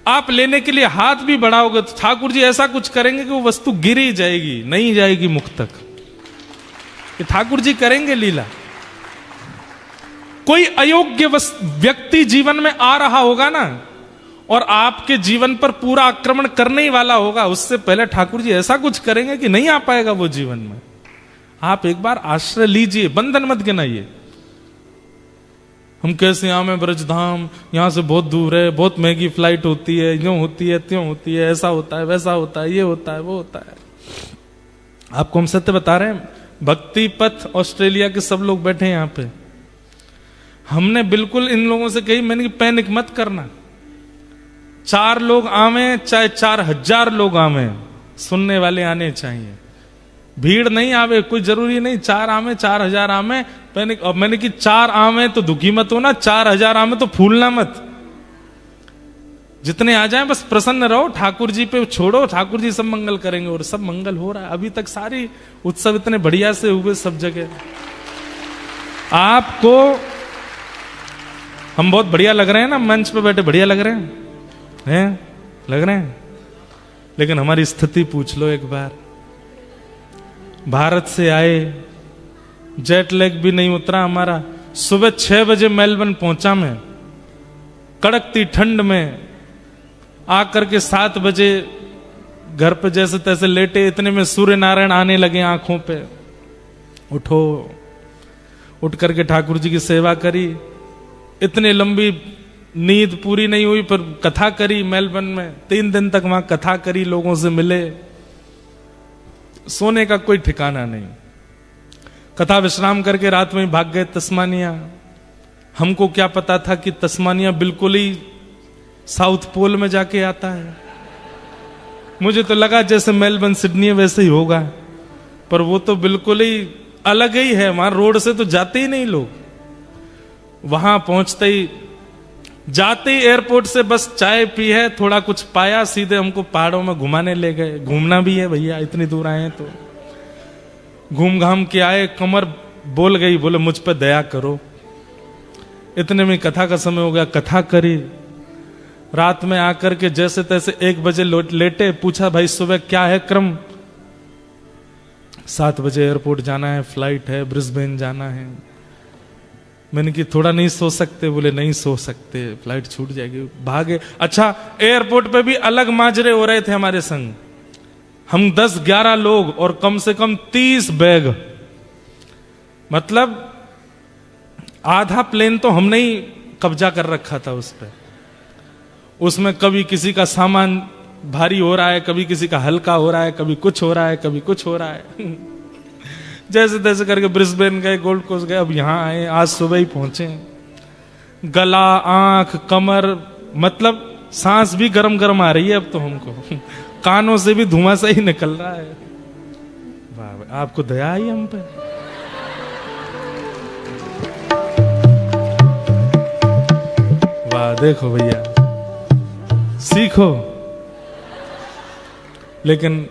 आप लेने के लिए हाथ भी बढ़ाओगे तो ठाकुर जी ऐसा कुछ करेंगे कि वो वस्तु गिर ही जाएगी, नहीं जाएगी मुख तक। ये ठाकुर जी करेंगे लीला। कोई अयोग्य व्यक्ति जीवन में आ रहा होगा ना, और आपके जीवन पर पूरा आक्रमण करने ही वाला होगा, उससे पहले ठाकुर जी ऐसा कुछ करेंगे कि नहीं आ पाएगा वो जीवन में। आप एक बार आश्रय लीजिए, बंधन मत गिनाइए। हम कैसे आवे ब्रजधाम, यहां से बहुत दूर है, बहुत महंगी फ्लाइट होती है, यूं होती है, त्यों होती है, ऐसा होता है, वैसा होता है, ये होता है, वो होता है। आपको हम सत्य बता रहे हैं, भक्ति पथ ऑस्ट्रेलिया के सब लोग बैठे हैं यहां पे। हमने बिल्कुल इन लोगों से कही, मैंने पैनिक मत करना, 4 लोग आवे चाहे 4000 लोग आवे, सुनने वाले आने चाहिए, भीड़ नहीं आवे, कोई जरूरी नहीं 4 आवे 4000 आवे। पैनिक, अब मैंने कि 4 आवे तो दुखी मत होना, 4000 आवे तो फूलना मत, जितने आ जाए बस प्रसन्न रहो, ठाकुर जी पे छोड़ो, ठाकुर जी सब मंगल करेंगे, और सब मंगल हो रहा है। अभी तक सारी उत्सव इतने बढ़िया से हुए सब जगह। आपको हम बहुत बढ़िया लग रहे हैं ना, मंच पे बैठे बढ़िया लग रहे हैं लग रहे हैं, लेकिन हमारी स्थिति पूछ लो एक बार। भारत से आए, जेट लैग भी नहीं उतरा हमारा, सुबह 6 बजे मेलबर्न पहुंचा मैं, कड़कती ठंड में, आकर के 7 बजे घर पे जैसे तैसे लेटे, इतने में सूर्य नारायण आने लगे आंखों पे। उठो, उठ करके ठाकुर जी की सेवा करी, इतनी लंबी नींद पूरी नहीं हुई, पर कथा करी मेलबर्न में, 3 दिन तक वहां कथा करी, लोगों से मिले, सोने का कोई ठिकाना नहीं। कथा विश्राम करके रात में भाग गए तस्मानिया। हमको क्या पता था कि तस्मानिया बिल्कुल ही साउथ पोल में जाके आता है। मुझे तो लगा जैसे मेलबर्न सिडनी है वैसे ही होगा, पर वो तो बिल्कुल ही अलग ही है, वहां रोड से तो जाते ही नहीं लोग। वहां पहुंचते ही, जाते ही एयरपोर्ट से बस चाय पी है, थोड़ा कुछ पाया, सीधे हमको पहाड़ों में घुमाने ले गए। घूमना भी है भैया, इतनी दूर आए हैं तो घूम घाम के आए। कमर बोल गई, बोले मुझ पे दया करो। इतने में कथा का समय हो गया, कथा करी। रात में आकर के जैसे तैसे 1 बजे लेटे, पूछा भाई सुबह क्या है क्रम? 7 बजे एयरपोर्ट जाना है, फ्लाइट है, ब्रिस्बेन जाना है। मैंने कि थोड़ा नहीं सो सकते? बोले नहीं सो सकते, फ्लाइट छूट जाएगी। भागे। अच्छा, एयरपोर्ट पे भी अलग माजरे हो रहे थे हमारे संग। हम 10-11 लोग और कम से कम 30 बैग, मतलब आधा प्लेन तो हमने ही कब्जा कर रखा था उस पे। उसमें कभी किसी का सामान भारी हो रहा है, कभी किसी का हल्का हो रहा है, कभी कुछ हो रहा है, कभी कुछ हो रहा है। जैसे तैसे करके ब्रिस्बेन गए, गोल्ड कोस्ट गए, अब यहां आए, आज सुबह ही पहुंचे। गला, आंख, कमर, मतलब सांस भी गरम गरम आ रही है अब तो हमको। कानों से भी धुआं सा ही निकल रहा है। वाह, आपको दया आई हम पे। वाह, देखो भैया, सीखो। लेकिन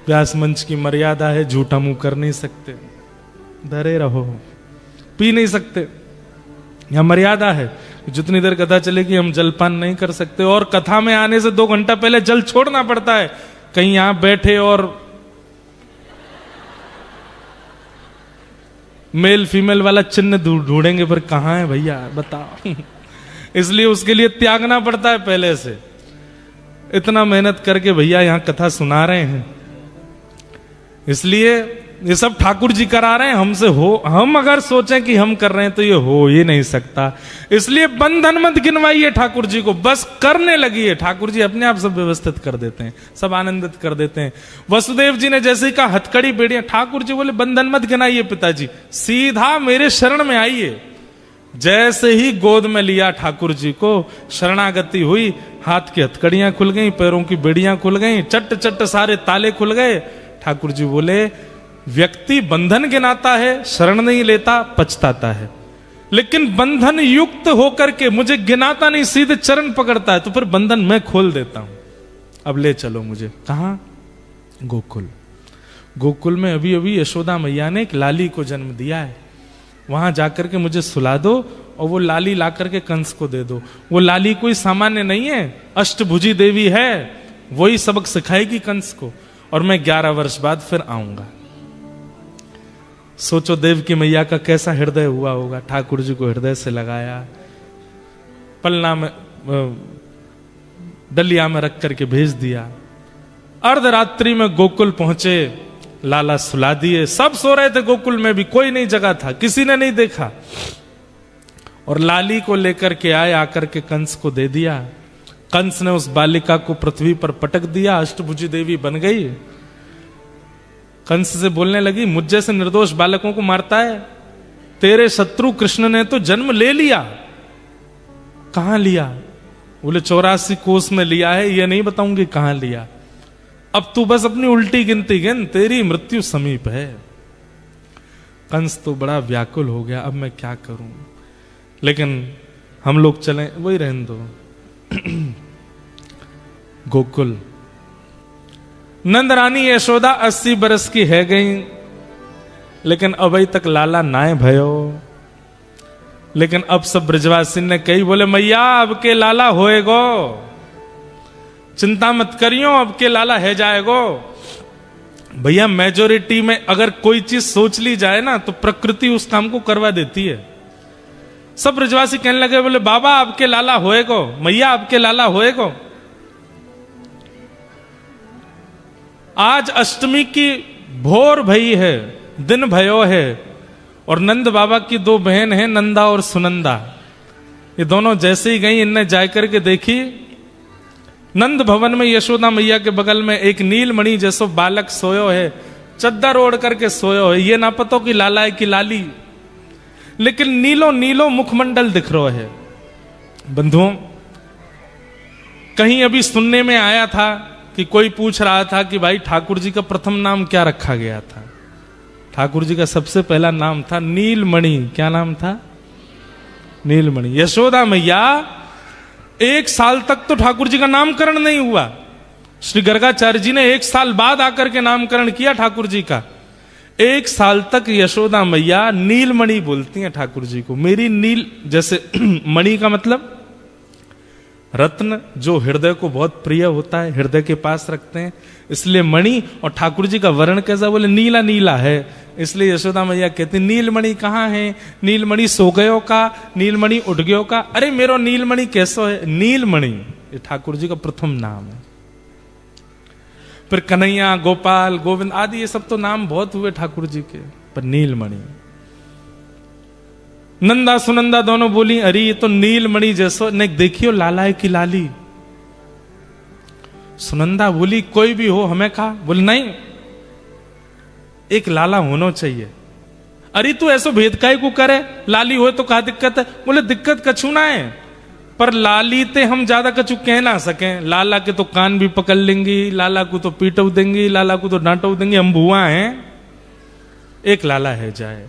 व्यास मंच की मर्यादा है, झूठा मुंह कर नहीं सकते, डरे रहो, पी नहीं सकते। यहां मर्यादा है, जितनी देर कथा चलेगी हम जलपान नहीं कर सकते, और कथा में आने से 2 घंटा पहले जल छोड़ना पड़ता है। कहीं यहां बैठे और मेल फीमेल वाला चिन्ह ढूंढेंगे, पर कहां है भैया बताओ। इसलिए उसके लिए त्यागना पड़ता है पहले से। इतना मेहनत करके भैया यहां कथा सुना रहे हैं, इसलिए ये सब ठाकुर जी करा रहे हैं हमसे। हो, हम अगर सोचें कि हम कर रहे हैं तो ये हो ही नहीं सकता। इसलिए बंधन मत गिनवाइए ठाकुर जी को, बस करने लगिए। ठाकुर जी अपने आप सब व्यवस्थित कर देते हैं, सब आनंदित कर देते हैं। वसुदेव जी ने जैसे ही कहा हथकड़ी बेड़ियां, ठाकुर जी बोले बंधन मत गिनाइए पिताजी, सीधा मेरे शरण में आइए। जैसे ही गोद में लिया ठाकुर जी को, शरणागति हुई, हाथ की हथकड़ियां खुल गई, पैरों की बेड़ियां खुल गई, चट चट सारे ताले खुल गए। ठाकुर जी बोले व्यक्ति बंधन गिनाता है, शरण नहीं लेता, पछताता है, लेकिन बंधन युक्त होकर के मुझे गिनाता नहीं, सीधे चरण पकड़ता है, तो फिर बंधन मैं खोल देता हूं। अब ले चलो मुझे। कहां? गोकुल। गोकुल में अभी अभी यशोदा मैया ने एक लाली को जन्म दिया है, वहां जाकर के मुझे सुला दो और वो लाली ला करके कंस को दे दो। वो लाली कोई सामान्य नहीं है, अष्टभुजी देवी है, वही सबक सिखाएगी कंस को, और मैं 11 वर्ष बाद फिर आऊंगा। सोचो देवकी मैया का कैसा हृदय हुआ होगा। ठाकुर जी को हृदय से लगाया, पलना में डलिया में रख करके भेज दिया। अर्धरात्रि में गोकुल पहुंचे, लाला सुला दिए। सब सो रहे थे गोकुल में भी, कोई नहीं जगा था, किसी ने नहीं देखा। और लाली को लेकर के आए, आकर के कंस को दे दिया। कंस ने उस बालिका को पृथ्वी पर पटक दिया, अष्टभुजी देवी बन गई। कंस से बोलने लगी, मुझ जैसे निर्दोष बालकों को मारता है? तेरे शत्रु कृष्ण ने तो जन्म ले लिया। कहां लिया? बोले 84 कोस में लिया है, ये नहीं बताऊंगी कहां लिया। अब तू बस अपनी उल्टी गिनती गिन, तेरी मृत्यु समीप है। कंस तो बड़ा व्याकुल हो गया, अब मैं क्या करूं। लेकिन हम लोग चलें, वही रहने दो। गोकुल, नंद रानी यशोदा 80 बरस की है गई, लेकिन अभी तक लाला नाय भयो। लेकिन अब सब ब्रजवासी ने कही, बोले मैया अब के लाला होएगो, चिंता मत करियो, अब के लाला है जाएगो। भैया मेजोरिटी में अगर कोई चीज सोच ली जाए ना, तो प्रकृति उस काम को करवा देती है। सब ब्रजवासी कहने लगे, बोले बाबा अब के लाला होएगो, मैया अब के लाला होएगो। आज अष्टमी की भोर भई है, दिन भयो है, और नंद बाबा की 2 बहन हैं, नंदा और सुनंदा। ये दोनों जैसे ही गई, इनने जाकर के देखी, नंद भवन में यशोदा मैया के बगल में एक नीलमणि जैसो बालक सोयो है, चद्दर ओढ़ करके सोयो है। ये ना पतो कि लाला है कि लाली, लेकिन नीलो नीलो मुखमंडल दिख रहा है। बंधुओं, कहीं अभी सुनने में आया था कि कोई पूछ रहा था कि भाई ठाकुर जी का प्रथम नाम क्या रखा गया था। ठाकुर जी का सबसे पहला नाम था नीलमणि। क्या नाम था? नीलमणि। यशोदा मैया 1 साल तक तो ठाकुर जी का नामकरण नहीं हुआ। श्री गर्गाचार्य जी ने 1 साल बाद आकर के नामकरण किया ठाकुर जी का। 1 साल तक यशोदा मैया नीलमणि बोलती हैं ठाकुर जी को। मेरी नील, जैसे मणि का मतलब रत्न, जो हृदय को बहुत प्रिय होता है, हृदय के पास रखते हैं, इसलिए मणि। और ठाकुर जी का वर्ण कैसा? बोले नीला नीला है, इसलिए यशोदा मैया कहती नीलमणि कहाँ है? नीलमणि सो गयो का, नीलमणि उठ गयो का। अरे मेरो नीलमणि कैसो है? नीलमणि ये ठाकुर जी का प्रथम नाम है। फिर कन्हैया, गोपाल, गोविंद आदि ये सब तो नाम बहुत हुए ठाकुर जी के, पर नीलमणि। नंदा सुनंदा दोनों बोली, अरे ये तो नीलमणि जैसो, नहीं देखियो लाला है कि लाली। सुनंदा बोली, कोई भी हो, हमें कहा। बोले नहीं, एक लाला होना चाहिए। अरे तू ऐसो भेद काहे को करे, लाली हो तो कहा दिक्कत है। बोले दिक्कत कछु ना है, पर लाली ते हम ज्यादा कछु कह ना सके। लाला के तो कान भी पकड़ लेंगी, लाला को तो पीटो देंगी, लाला को तो डांटो देंगी, हम भुआ हैं। एक लाला है जाए।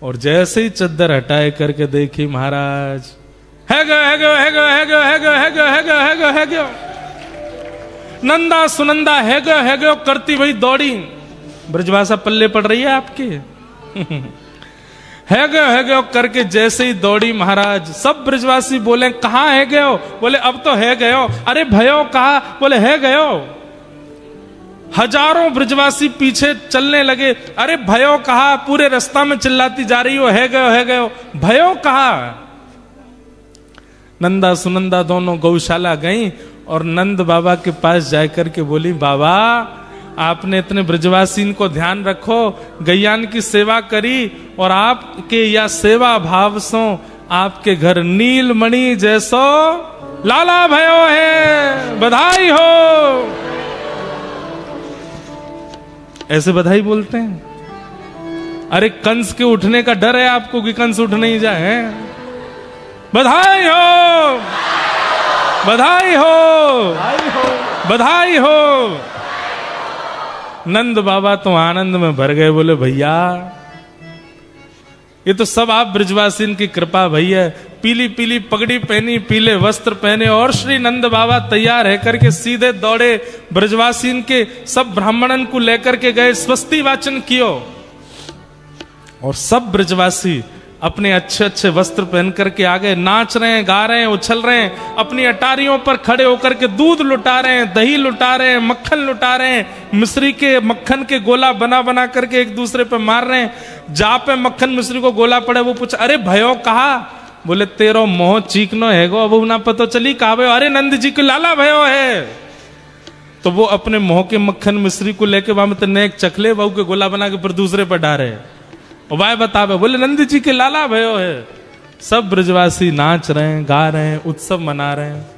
और जैसे ही चद्दर हटाए करके देखी, महाराज है गो है गो है गो है गो है गो है गो है गो है गो है गो। नंदा सुनंदा है गो करती वही दौड़ी। ब्रजभाषा पल्ले पड़ रही है आपके। है गो करके जैसे ही दौड़ी महाराज, सब ब्रजवासी बोले कहाँ है गयो? बोले अब तो है गयो। अरे भयो कहा? बोले है गयो। हजारों ब्रजवासी पीछे चलने लगे। अरे भयो कहा? पूरे रास्ता में चिल्लाती जा रही हो, है गयो भयो कहा? नंदा सुनंदा दोनों गौशाला गई और नंद बाबा के पास जाकर के बोली, बाबा आपने इतने ब्रजवासी को ध्यान रखो, गैयान की सेवा करी, और आपके या सेवा भाव सो आपके घर नीलमणि जैसो लाला भयो है, बधाई हो। ऐसे बधाई बोलते हैं। अरे कंस के उठने का डर है आपको कि कंस उठ नहीं जाए? बधाई हो, बधाई हो, बधाई हो। नंद बाबा तो आनंद में भर गए। बोले भैया ये तो सब आप ब्रजवासी की कृपा भैया। पीली पीली पगड़ी पहनी, पीले वस्त्र पहने, और श्री नंद बाबा तैयार है करके सीधे दौड़े। ब्रजवासी के सब ब्राह्मणन को लेकर के गए, स्वस्ति वाचन कियो। और सब ब्रजवासी अपने अच्छे अच्छे वस्त्र पहन करके आ गए, नाच रहे हैं, गा रहे हैं, उछल रहे हैं, अपनी अटारियों पर खड़े होकर के दूध लुटा रहे हैं, दही लुटा रहे हैं, मक्खन लुटा रहे हैं, मिश्री के मक्खन के गोला बना बना करके एक दूसरे पे मार रहे हैं। जहां पे मक्खन मिश्री को गोला पड़े वो पूछा, अरे भयो कहा? बोले तेरो मोह चीकनो है गो, अब ना पता चली कहा भयो? अरे नंद जी को लाला भयो है। तो वो अपने मोह के मक्खन मिश्री को लेके वहां में नेक चखले बहू के गोला बना के फिर दूसरे पर डारे, वाय बतावे, बोले नंद जी के लाला भयो है। सब ब्रजवासी नाच रहे हैं, गा रहे हैं, उत्सव मना रहे हैं।